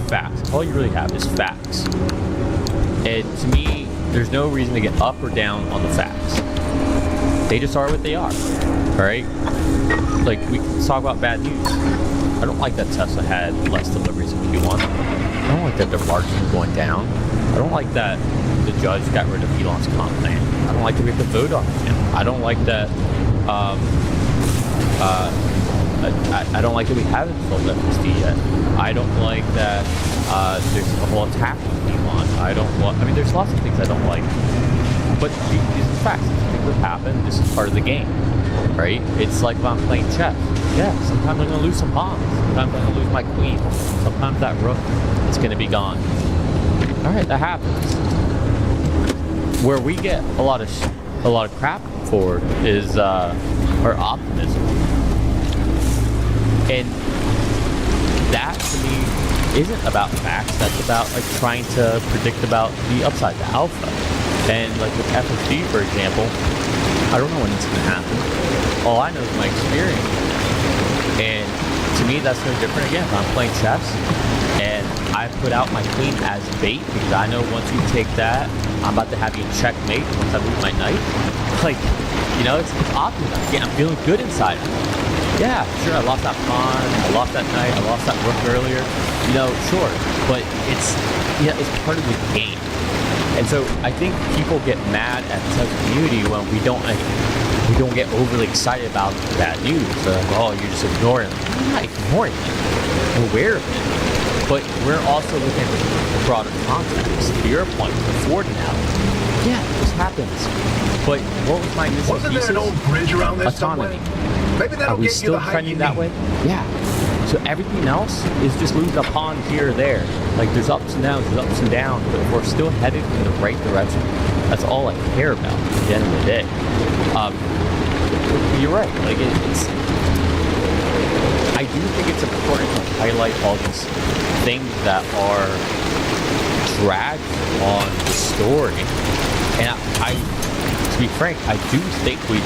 facts. All you really have is facts. And to me, there's no reason to get up or down on the facts. They just are what they are. All right. Like, let's talk about bad news. I don't like that Tesla had less deliveries in Q1. I don't like that their margins are going down. I don't like that the judge got rid of Elon's comp plan. I don't like that we have to vote on him. I don't like that. I don't like that we haven't sold FSD yet. I don't like that there's a whole attack on Elon. I mean, there's lots of things I don't like. But these are facts. These things have happened. This is part of the game, right? It's like if I'm playing chess. Yeah, sometimes I'm going to lose some pawns. Sometimes I'm going to lose my queen. Sometimes that rook is going to be gone. All right, that happens. Where we get a lot of crap for is our optimism, and that to me isn't about facts. That's about like trying to predict about the upside, the alpha. And like with FSD, for example, I don't know when it's going to happen. All I know is my experience. And to me, that's no different. Again, if I'm playing chess and I put out my queen as bait because I know once you take that, I'm about to have you checkmate once I move my knight. Like, you know, it's optimism. Again, I'm feeling good inside. Yeah, sure, I lost that pawn, I lost that knight, I lost that rook earlier. You know, sure, but it's part of the game. And so I think people get mad at the Tesla community when we don't get overly excited about bad news. They're like, oh, you're just ignoring it. I'm not ignoring it. I'm aware of it. But we're also looking at the broader context. To your point, before now, yeah, this happens. But what was my missing Wasn't there pieces? an old bridge around there Autonomy. somewhere? Maybe that'll Are we get you still the height trending you that need. way? Yeah. So everything else is just moving upon here or there. Like there's ups and downs, there's ups and downs, but if we're still headed in the right direction, that's all I care about at the end of the day. You're right. Like it's. I do think it's important to highlight all these things that are dragged on the story, and I to be frank, I do think we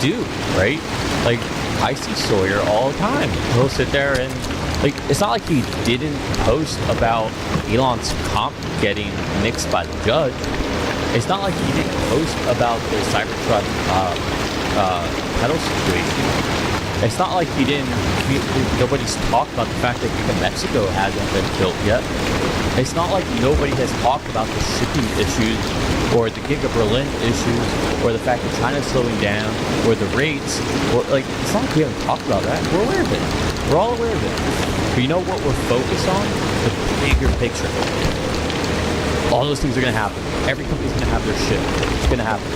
do, right? Like I see Sawyer all the time. He'll sit there and like it's not like he didn't post about Elon's comp getting nixed by the judge. It's not like he didn't post about the Cybertruck pedal situation. It's not like nobody's talked about the fact that Giga Mexico hasn't been built yet. It's not like nobody has talked about the shipping issues or the Giga Berlin issues or the fact that China's slowing down or the rates. Or like it's not like we haven't talked about that. We're aware of it. We're all aware of it. But you know what we're focused on? The bigger picture. All those things are going to happen. Every company's going to have their shit. It's going to happen.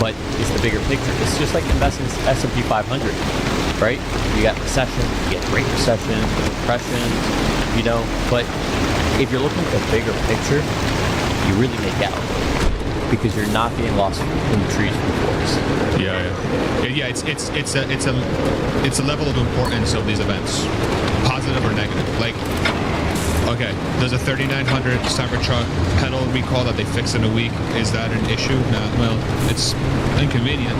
But it's the bigger picture. It's just like investing in S&P 500, right? You got recession, you get great recession, depression, you know. But if you're looking at the bigger picture, you really make out because you're not getting lost in the trees from the forest. Yeah. It's a level of importance of these events, positive or negative. Like, okay, there's a 3900 Cybertruck pedal recall that they fixed in a week. Is that an issue? Nah, well, it's inconvenient.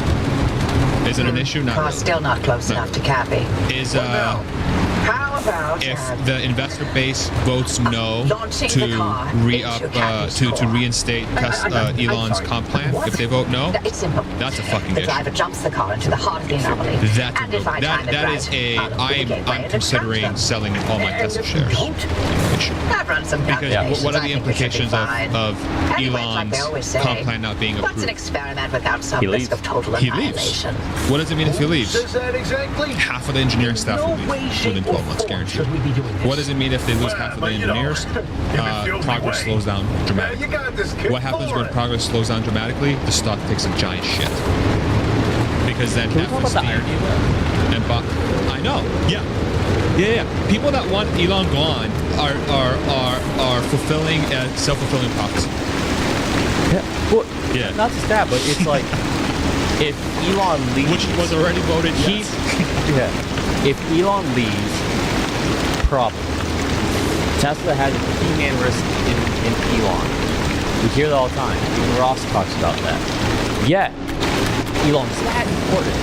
Is it an issue? Not really. Still not close enough to Cappy. Is How about if the investor base votes no launching to the car re-up into Cappy's to core? reinstate Elon's sorry. comp plan, What? if they vote no, It's simple. that's a fucking The issue. driver jumps the car into the heart of the anomaly. That's and if I time it that right, is a I'll I'm mitigate considering them. selling all my Tesla shares. Don't. Issue. I've run some Because calculations. what are I the think we should be implications fine. of Anyway, like they Elon's always say, comp plan not being what's an approved? experiment without some He risk leaves. of total He leaves. annihilation? What does it mean if he leaves? Says that exactly? Half of the engineering staff will No way, leave shape, within or 12 months, form guaranteed. should we be doing this. What does it mean if they lose half of the Well, you know, engineers? in a filthy Progress way. slows down Yeah, dramatically. you got this, kid. What happens Go when on. progress slows down dramatically? The stock takes a giant shit. Because then Can we talk about the FSD irony of that? and I know. Yeah. People that want Elon gone are fulfilling a self-fulfilling prophecy. Yeah. Well, Yeah. not just that, but it's like if Elon leaves, Which was already voted he, yes. yeah. If Elon leaves, problem. Tesla has a key man risk in Elon. We hear that all the time. Even Ross talks about that. Yet, Elon's that important.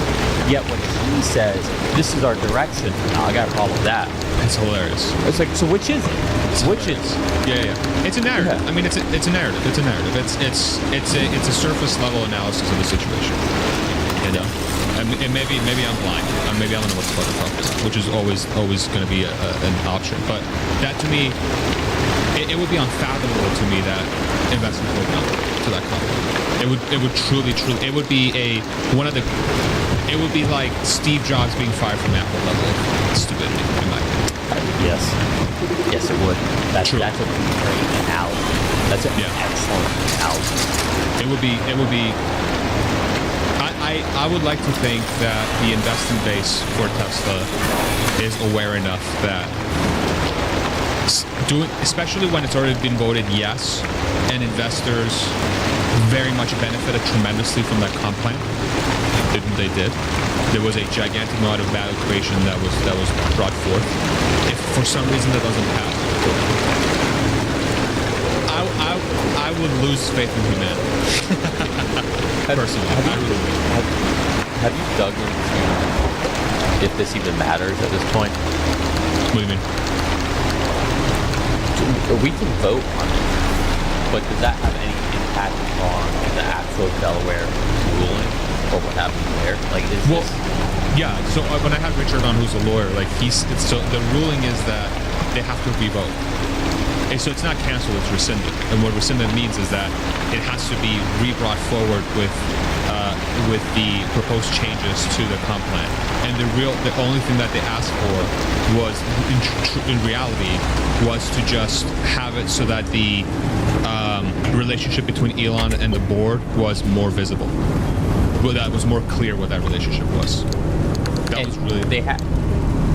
Yet when he says, this is our direction, I got a problem with that. It's hilarious. It's like, so which is it? Which is? Yeah. It's a narrative. Yeah. I mean, it's a narrative. It's a narrative. It's a surface level analysis of the situation. You know, and maybe I'm blind. Maybe I don't know what the fuck I'm talking about, which is always going to be an option. But that to me, it would be unfathomable to me that investment would come to that company. It would truly. It would be It would be like Steve Jobs being fired from Apple level of stupidity, in my opinion. Yes. Yes, it would. That's True. a great analogy. That's an excellent analogy. It would be. I would like to think that the investing base for Tesla is aware enough that especially when it's already been voted yes, and investors very much benefited tremendously from that comp plan. They did. There was a gigantic amount of value creation that was brought forth. If for some reason that doesn't happen, I would lose faith in humanity. Personally, I really would. Have you dug into if this even matters at this point? What do you mean? We can vote on it, but does that have any impact on the actual Delaware ruling or what happens there? Like, Yeah. So when I had Richard on, who's a lawyer, like so the ruling is that they have to revote. And so it's not canceled, it's rescinded. And what rescinded means is that it has to be re-brought forward with the proposed changes to the comp plan. And the only thing that they asked for was, in reality, was to just have it so that the relationship between Elon and the board was more visible. Well, that was more clear what that relationship was. That was really... They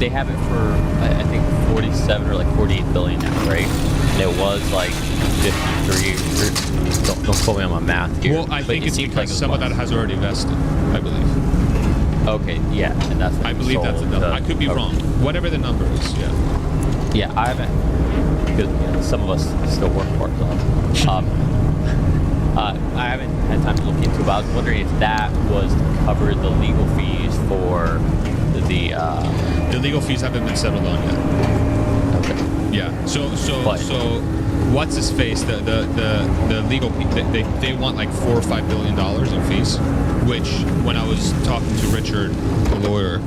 have it for, I think, 47 or like 48 billion now, right? And it was like 53. Don't quote me on my math here. Well, I think it's because some of that has already vested, I believe. Okay, yeah, and that's what I believe that's the number. I could be wrong. Whatever the number is, yeah. Yeah, I haven't, because some of us still work part-time. I haven't had time to look into it, but I was wondering if that was to cover the legal fees for the legal fees haven't been settled on yet. Okay. Yeah. So what's his face? The legal they want like $4 or $5 billion in fees, which when I was talking to Richard, the lawyer,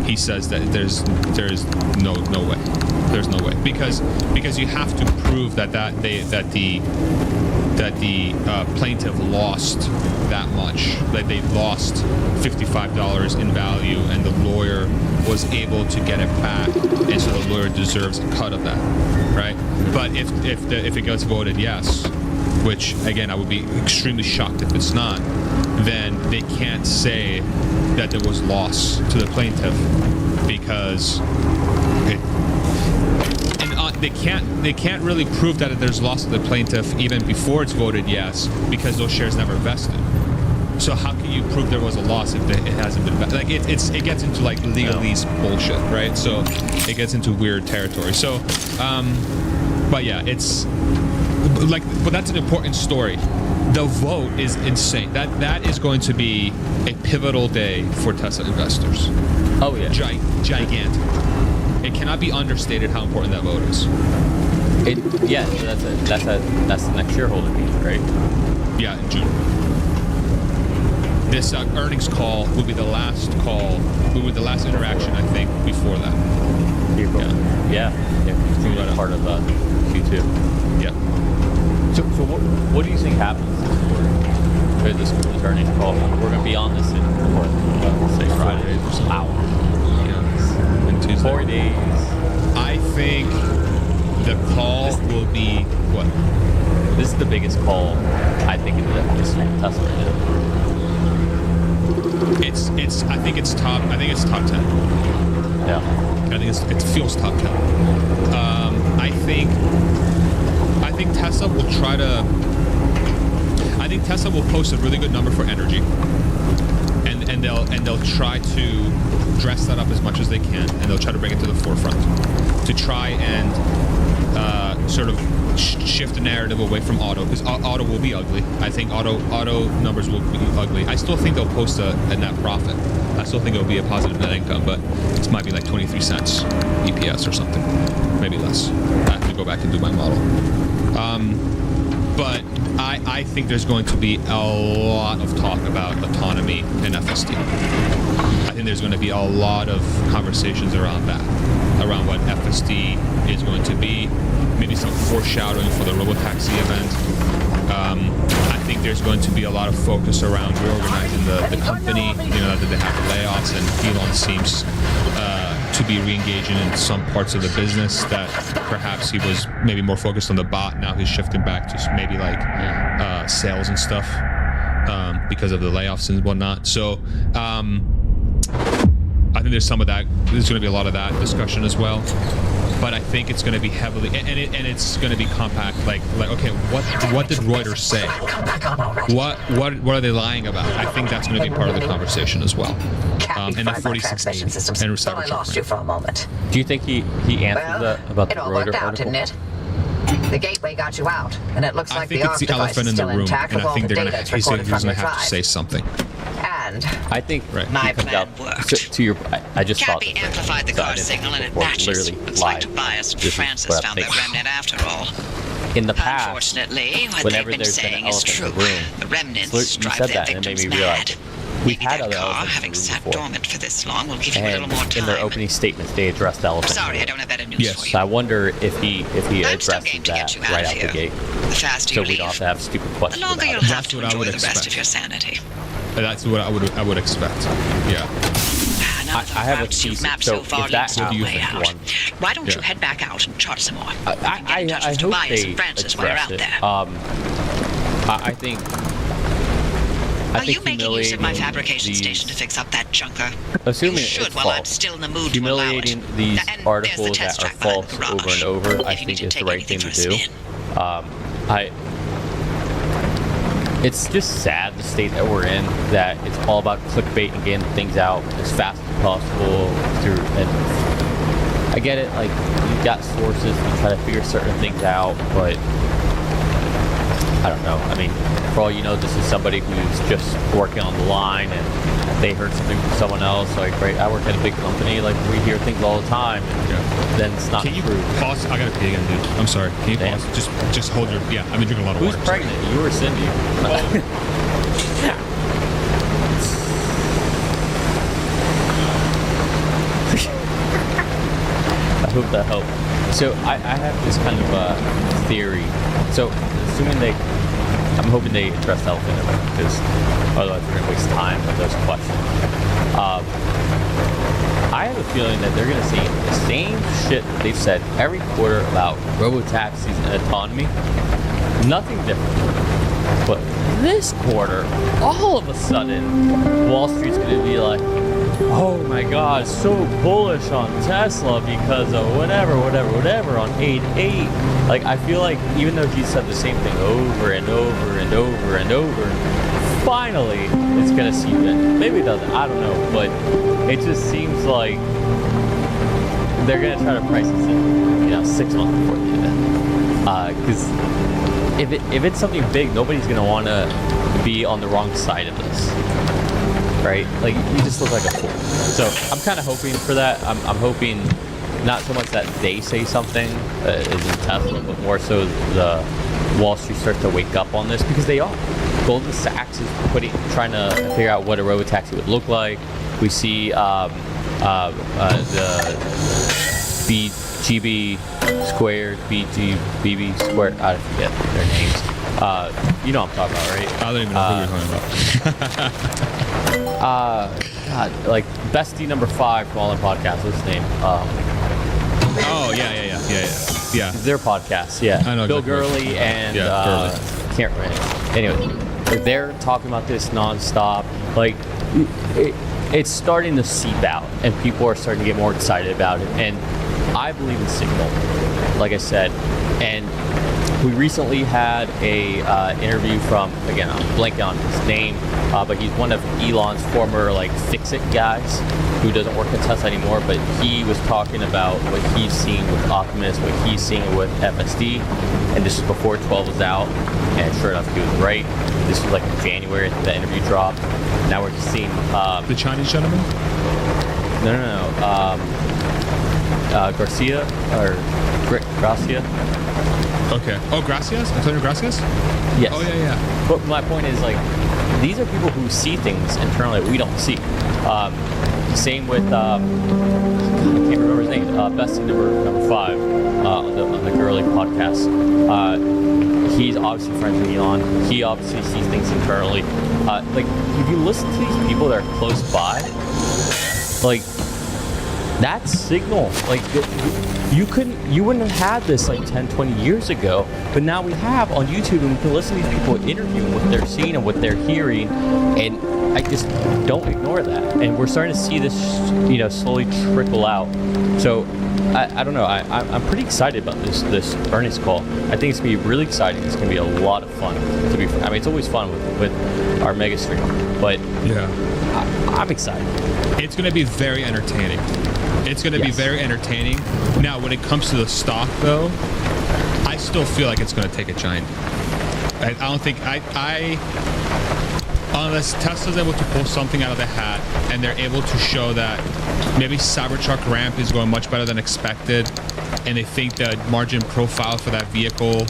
he says that there's no way. There's no way because you have to prove that the plaintiff lost that much, that they lost $55 in value, and the lawyer was able to get it back, and so the lawyer deserves a cut of that, right? But if it gets voted yes, which again I would be extremely shocked if it's not, then they can't say that there was loss to the plaintiff because they can't really prove that there's loss to the plaintiff even before it's voted yes, because those shares never vested. So how can you prove there was a loss if it hasn't been vested? Like it gets into like legalese bullshit, right? So it gets into weird territory. So, but yeah, but that's an important story. The vote is insane. That is going to be a pivotal day for Tesla investors. Oh yeah, gigantic. It cannot be understated how important that vote is. So that's the next shareholder meeting, right? Yeah, in June. This earnings call will be the last call. Will be the last interaction, I think, before that. April. Yeah. It's going to be part of Q2. Yeah. So what do you think happens this earnings call? We're going to be on this in say Friday or something. Wow. In Tuesday. 4 days. I think the call will be what? This is the biggest call I think in the history of Tesla right now. I think it's top 10. Yeah. I think it feels top 10. I think Tesla will try to. I think Tesla will post a really good number for energy, and they'll try to dress that up as much as they can, and they'll try to bring it to the forefront to try and sort of shift the narrative away from auto, because auto will be ugly. I think auto numbers will be ugly. I still think they'll post a net profit. I still think it'll be a positive net income, but it might be like 23 cents EPS or something, maybe less. I have to go back and do my model. But I think there's going to be a lot of talk about autonomy and FSD. I think there's going to be a lot of conversations around that, around what FSD is going to be, maybe some foreshadowing for the robotaxi event. I think there's going to be a lot of focus around reorganizing the company, that they have layoffs, and Elon seems to be re-engaging in some parts of the business that perhaps he was maybe more focused on the bot. Now he's shifting back to maybe like sales and stuff because of the layoffs and whatnot. So I think there's some of that. There's going to be a lot of that discussion as well. But I think it's going to be heavily, and it's going to be compact. Like okay, what did Reuters say? What are they lying about? I think that's going to be part of the conversation as well. And the 4680 and Thought I lost you for a moment. Do you think he answered that about the it all Reuters worked out, article? didn't it? The gateway got you out, and it looks I like think the it's ARC the device elephant is in the still room, intact and with I all think the they're data going that's to. He's going recorded from to your have to say drive. something. And I think Right. he My comes plan out worked. to your. I just thought Cappy this, amplified the so I car didn't signal and it report matches. literally Looks like live. Tobias and This is Francis what I'm found their thinking. remnant after all. In the past, Unfortunately, what they've whenever been there's been an saying is elephant true. in the room, The remnants so you drive said their that, and it made victims me realize mad. We've Maybe had that other car, elephants having in the room sat before. dormant for this long, will give you a And little more time. in their opening statements, they addressed the elephant. Sorry, I don't have better news Yes. for So you. I wonder if he I'm still addresses game to that get you out right of out here. the gate, The faster so you we don't have leave, to have stupid the questions longer about you'll it. have to what I enjoy would the rest expect. of your sanity. That's what I would expect. Yeah. None of the I have a routes you've thesis. mapped So so far if that leads to a happens, way out. one- Why don't you Yeah. head back out and chart some more? I You can get in touch with hope Tobias they and Francis while you're address out it. there. I think. Are you making use of my humiliating fabrication these- station to fix up that junker? Assuming You it's should while I'm false. still in the mood Humiliating to allow it. these And there's the articles test that are track behind false the over garage. and over, If I you need think to is the take right thing anything to for a do. spin. It's just sad the state that we're in, that it's all about clickbait and getting things out as fast as possible. And I get it, like, you've got sources to try to figure certain things out, but I don't know. I mean, for all you know, this is somebody who's just working on the line and they heard something from someone else. Like, right, I work at a big company, like, we hear things all the time, and Yeah. then it's not Can you true. pause? I gotta pee again, dude. I'm sorry. Can you Damn. pause? Just hold your. Yeah, I've been drinking a lot of Who's water. pregnant? You or Cindy? I hope that helped. So I have this kind of theory. So assuming I'm hoping they address the elephant in the room, because otherwise we're going to waste time with those questions. I have a feeling that they're going to say the same shit that they've said every quarter about robo-taxis and autonomy. Nothing different. But this quarter, all of a sudden, Wall Street's going to be like, oh my god, so bullish on Tesla because of whatever on 8/8. Like, I feel like even though he said the same thing over and over and over and over, finally it's going to seep in. Maybe it doesn't, I don't know, but it just seems like they're going to try to price this in, 6 months before the event. Because if it's something big, nobody's going to want to be on the wrong side of this. Right? Like, you just look like a fool. So I'm kind of hoping for that. I'm hoping not so much that they say something is in Tesla, but more so the Wall Street starts to wake up on this, because they are. Goldman Sachs is trying to figure out what a robotaxi would look like. We see the BGB squared, BB squared. I forget their names. You know what I'm talking about, right? I don't even know who you're talking about. God, like Bestie number 5 from All In Podcast. What's his name? Oh yeah. Their podcast, yeah. I know Bill exactly what Gurley and Gurley. can't remember. Anyway, they're talking about this nonstop. Like, it's starting to seep out, and people are starting to get more excited about it. And I believe in Signal, like I said, and we recently had a interview from, again, I'm blanking on his name, but he's one of Elon's former fix-it guys who doesn't work at Tesla anymore, but he was talking about what he's seeing with Optimus, what he's seeing with FSD, and this was before 12 was out, and sure enough, he was right. This was in January, the interview dropped. Now we're just seeing... The Chinese gentleman? No. Garcia, or Gracia. Okay. Oh, Gracias? Antonio Gracias? Yes. Oh, yeah. But my point is, these are people who see things internally that we don't see. Same with, I can't remember his name, Bestie number 5 on the Gurley podcast. He's obviously friends with Elon. He obviously sees things internally. If you listen to these people that are close by, that Signal, you wouldn't have had this 10, 20 years ago, but now we have on YouTube, and we can listen to these people interviewing what they're seeing and what they're hearing, and I just don't ignore that. And we're starting to see this, slowly trickle out. So I don't know. I'm pretty excited about this earnings call. I think it's gonna be really exciting. It's gonna be a lot of fun. It's always fun with our mega stream, but Yeah. I'm excited. It's going to be very entertaining. It's going to be very entertaining. Now, when it comes to the stock, though, I still feel like it's going to take a giant. I don't think unless Tesla's able to pull something out of the hat and they're able to show that maybe Cybertruck ramp is going much better than expected, and they think the margin profile for that vehicle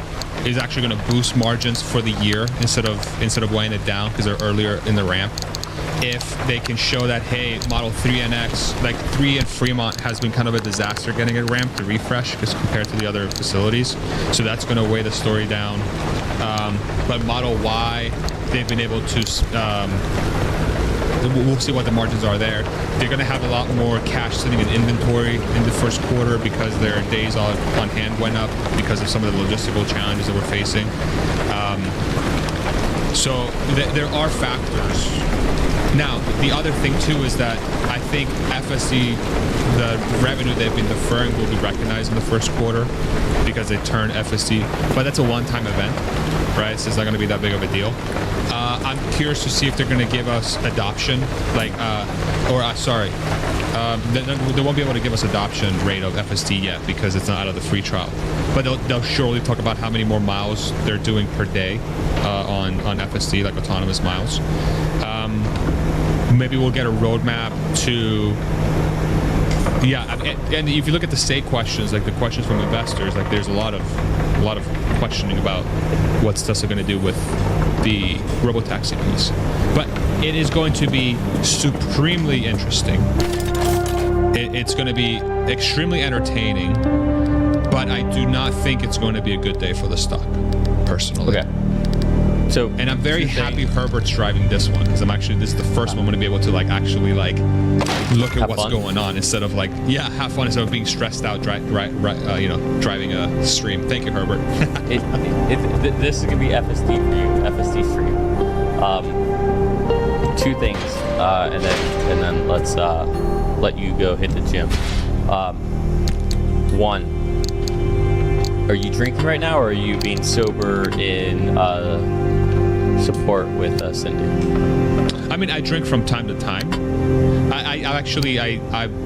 is actually going to boost margins for the year instead of weighing it down because they're earlier in the ramp. if they can show that, hey, Model 3 NX, like 3 in Fremont has been kind of a disaster getting it ramped to refresh because compared to the other facilities. So that's going to weigh the story down. But Model Y, they've been able to, we'll see what the margins are there. They're going to have a lot more cash sitting in inventory in the first quarter because their days on hand went up because of some of the logistical challenges that we're facing. So there are factors. Now, the other thing too is that I think FSD, the revenue they've been deferring will be recognized in the first quarter because they turn FSD, but that's a one-time event, right? So it's not going to be that big of a deal. I'm curious to see if they're going to give us adoption, like, they won't be able to give us adoption rate of FSD yet because it's not out of the free trial. But they'll surely talk about how many more miles they're doing per day on FSD, like autonomous miles. Maybe we'll get a roadmap to, and if you look at the state questions, like the questions from investors, like there's a lot of questioning about what's Tesla going to do with the robotaxi piece. But it is going to be supremely interesting. It's going to be extremely entertaining, but I do not think it's going to be a good day for the stock, personally. Okay. So, and I'm very happy Herbert's driving this one because this is the first one I'm going to be able to actually look at what's going on instead of have fun instead of being stressed out driving a stream. Thank you, Herbert. This is going to be FSD for you, FSD stream. Two things, and then let's let you go hit the gym. One, are you drinking right now, or are you being sober in support with Cindy? I mean, I drink from time to time. I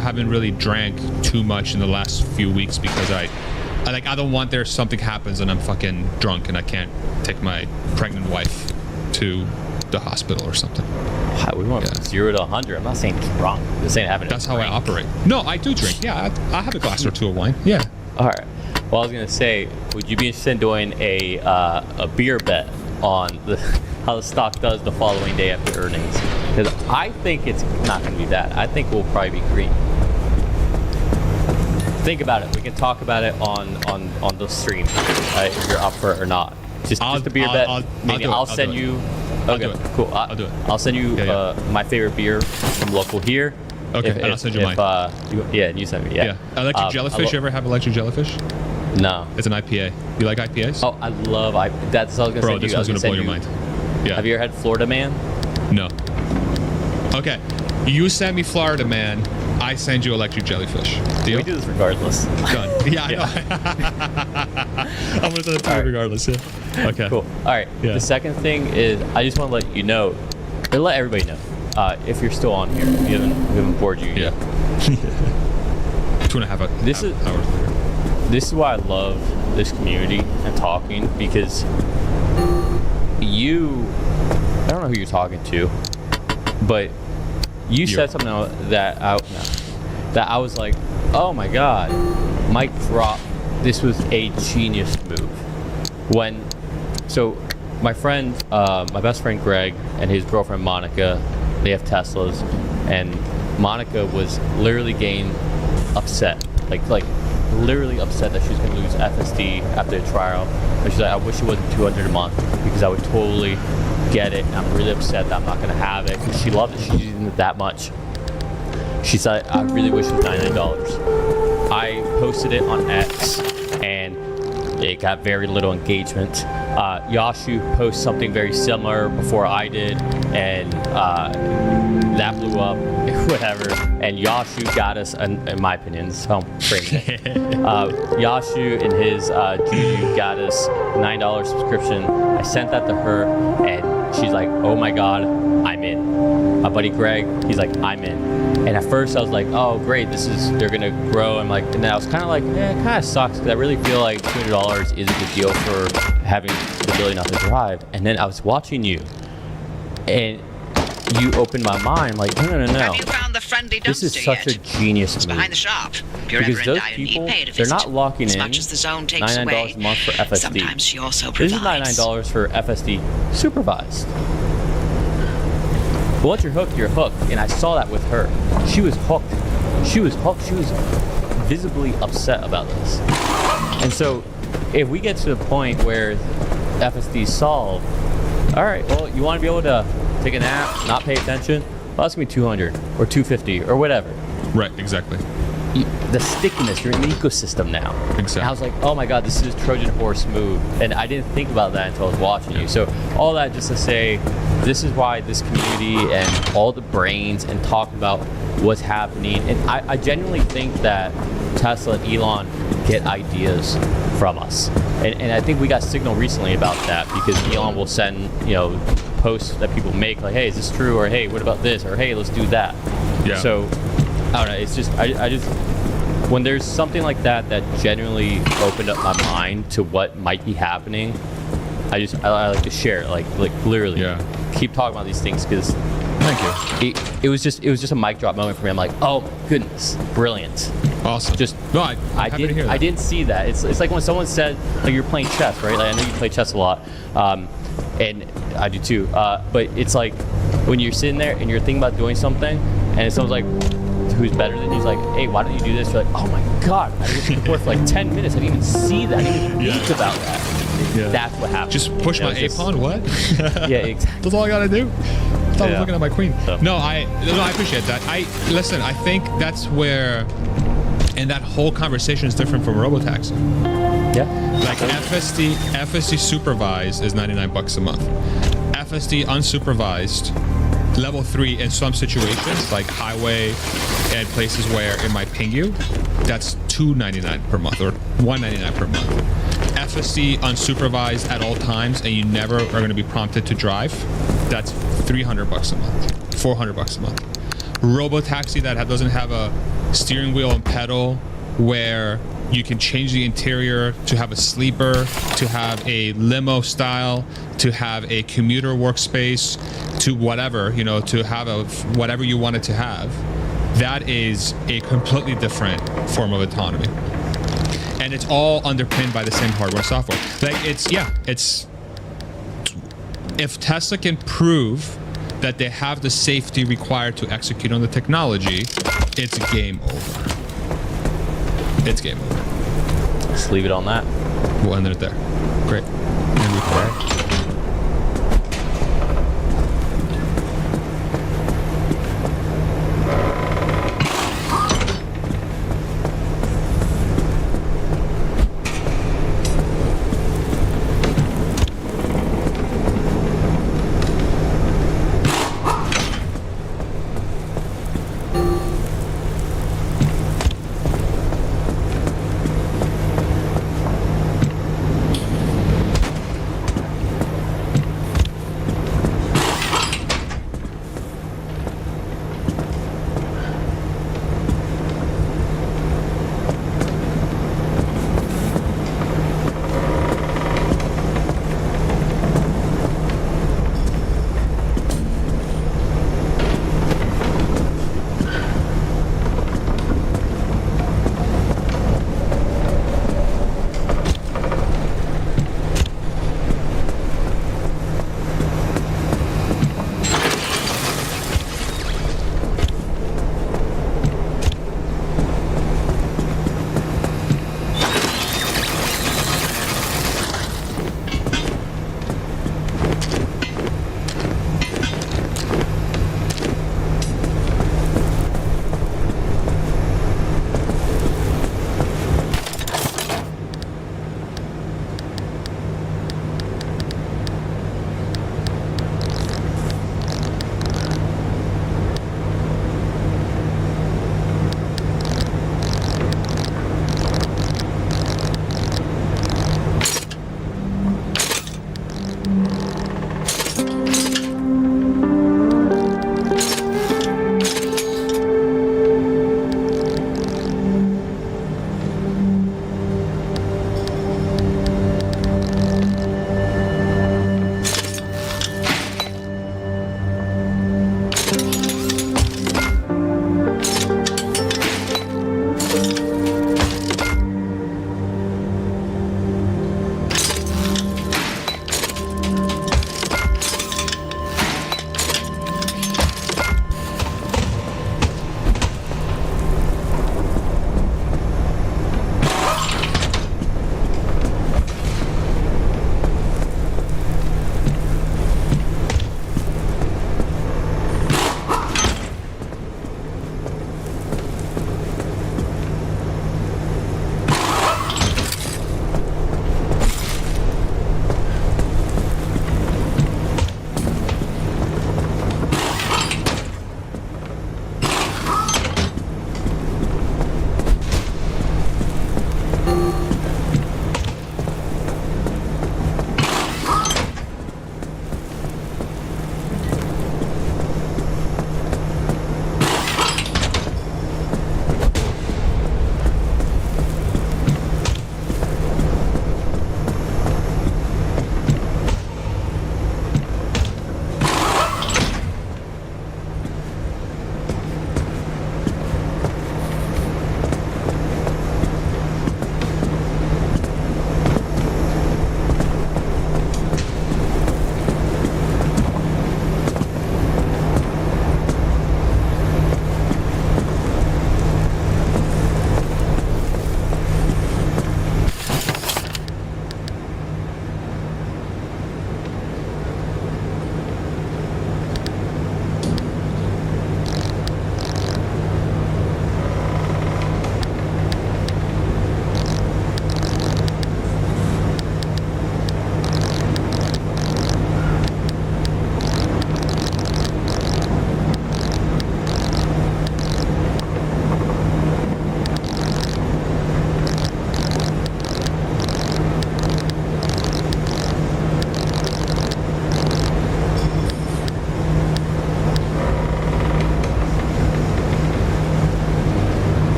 haven't really drank too much in the last few weeks because I don't want there something happens and I'm fucking drunk and I can't take my pregnant wife to the hospital or something. Wow, we went from 0 to 100. I'm not saying drunk. I'm saying having. That's how I operate. No, I do drink. Yeah, I have a glass or two of wine. Yeah. All right. Well, I was gonna say, would you be interested in doing a beer bet on how the stock does the following day after earnings? Because I think it's not going to be bad. I think we'll probably be green. Think about it. We can talk about it on the stream if you're up for it or not. Just a beer bet. I'll send you. Okay, cool. I'll do it. I'll send you my favorite beer from local here. Okay, and I'll send you mine. You send me. Yeah. Electric jellyfish. You ever have electric jellyfish? No. It's an IPA. You like IPAs? Oh, I love that's what I was gonna say. Bro, this one's gonna blow your mind. Yeah. Have you ever had Florida Man? No. Okay. You send me Florida Man. I send you electric jellyfish. Deal? We do this regardless. Done. Yeah, I know. I'm gonna do it regardless. Yeah. Okay. Cool. All right. Yeah. The second thing is, I just want to let you know, or let everybody know, if you're still on here, we haven't bored you yet. 2.5 hours later. This is why I love this community and talking, because I don't know who you're talking to, but you said something that I was like, oh my god, mic drop. This was a genius move. So my best friend Greg and his girlfriend Monica, they have Teslas, and Monica was literally getting upset, like literally upset that she was going to lose FSD after the trial. And she's like, I wish it wasn't $200 a month because I would totally get it. And I'm really upset that I'm not going to have it because she loved it. She's using it that much. She said, I really wish it was $99. I posted it on X and it got very little engagement. Yashu posted something very similar before I did, and that blew up, whatever. And Yashu got us, in my opinion, this is how I'm framing it. Yashu and his Juju got us $9 subscription. I sent that to her, and she's like, oh my god, I'm in. My buddy Greg, he's like, I'm in. And at first I was like, oh great, they're gonna grow. I'm like, and I was kind of like, it kind of sucks because I really feel like $200 is a good deal for having the ability not to drive. And then I was watching you, and you opened my mind, like, no. Have you found the friendly dumpster This is such a genius It's move. behind the shop. If you're Because ever in those dire people, need, pay to they're visit. not locking as in much as the zone takes $99 away. a month for FSD. Sometimes she also This provides. is $99 for FSD supervised. But once you're hooked, you're hooked. And I saw that with her. She was hooked. She was hooked. She was visibly upset about this. And so if we get to the point where FSD is solved, all right, well, you want to be able to take a nap, not pay attention? Well, that's going to be 200 or 250 or whatever. Right, exactly. The stickiness, you're in the ecosystem now. Exactly. And I was like, oh my God, this is Trojan horse move. And I didn't think about that until I was watching you. So all that just to say, this is why this community and all the brains and talking about what's happening. And I genuinely think that Tesla and Elon get ideas from us. And I think we got signal recently about that because Elon will send, posts that people make like, hey, is this true? Or hey, what about this? Or hey, let's do that. Yeah. So I don't know. It's just I just when there's something like that genuinely opened up my mind to what might be happening. I like to share it, like literally. Yeah. Keep talking about these things because Thank you. it was just a mic drop moment for me. I'm like, oh my goodness, brilliant. Awesome. Just no, I'm happy to hear that. I didn't see that. It's like when someone said like you're playing chess, right? Like I know you play chess a lot, and I do too. But it's like when you're sitting there and you're thinking about doing something, and someone's like, who's better than you, is like, hey, why don't you do this? You're like, oh my God, I was looking for like 10 minutes. I didn't even see that. I didn't even think about that. Yeah. That's what happened. Just push my A pawn. What? Yeah, exactly. That's all I gotta do. I thought I was looking at my queen. So. No, I appreciate that. I think that's where, and that whole conversation is different from robotaxi. Yeah. Like FSD supervised is $99 a month. FSD unsupervised, level 3 in some situations, like highway and places where it might ping you, that's $2.99 per month or $1.99 per month. FSD unsupervised at all times and you never are going to be prompted to drive, that's $300 a month, $400 a month. Robotaxi that doesn't have a steering wheel and pedal, where you can change the interior to have a sleeper, to have a limo style, to have a commuter workspace, to whatever, to have whatever you want it to have. That is a completely different form of autonomy. And it's all underpinned by the same hardware and software. Like it's if Tesla can prove that they have the safety required to execute on the technology, it's game over. It's game over. Let's leave it on that. We'll end it there. Great. And we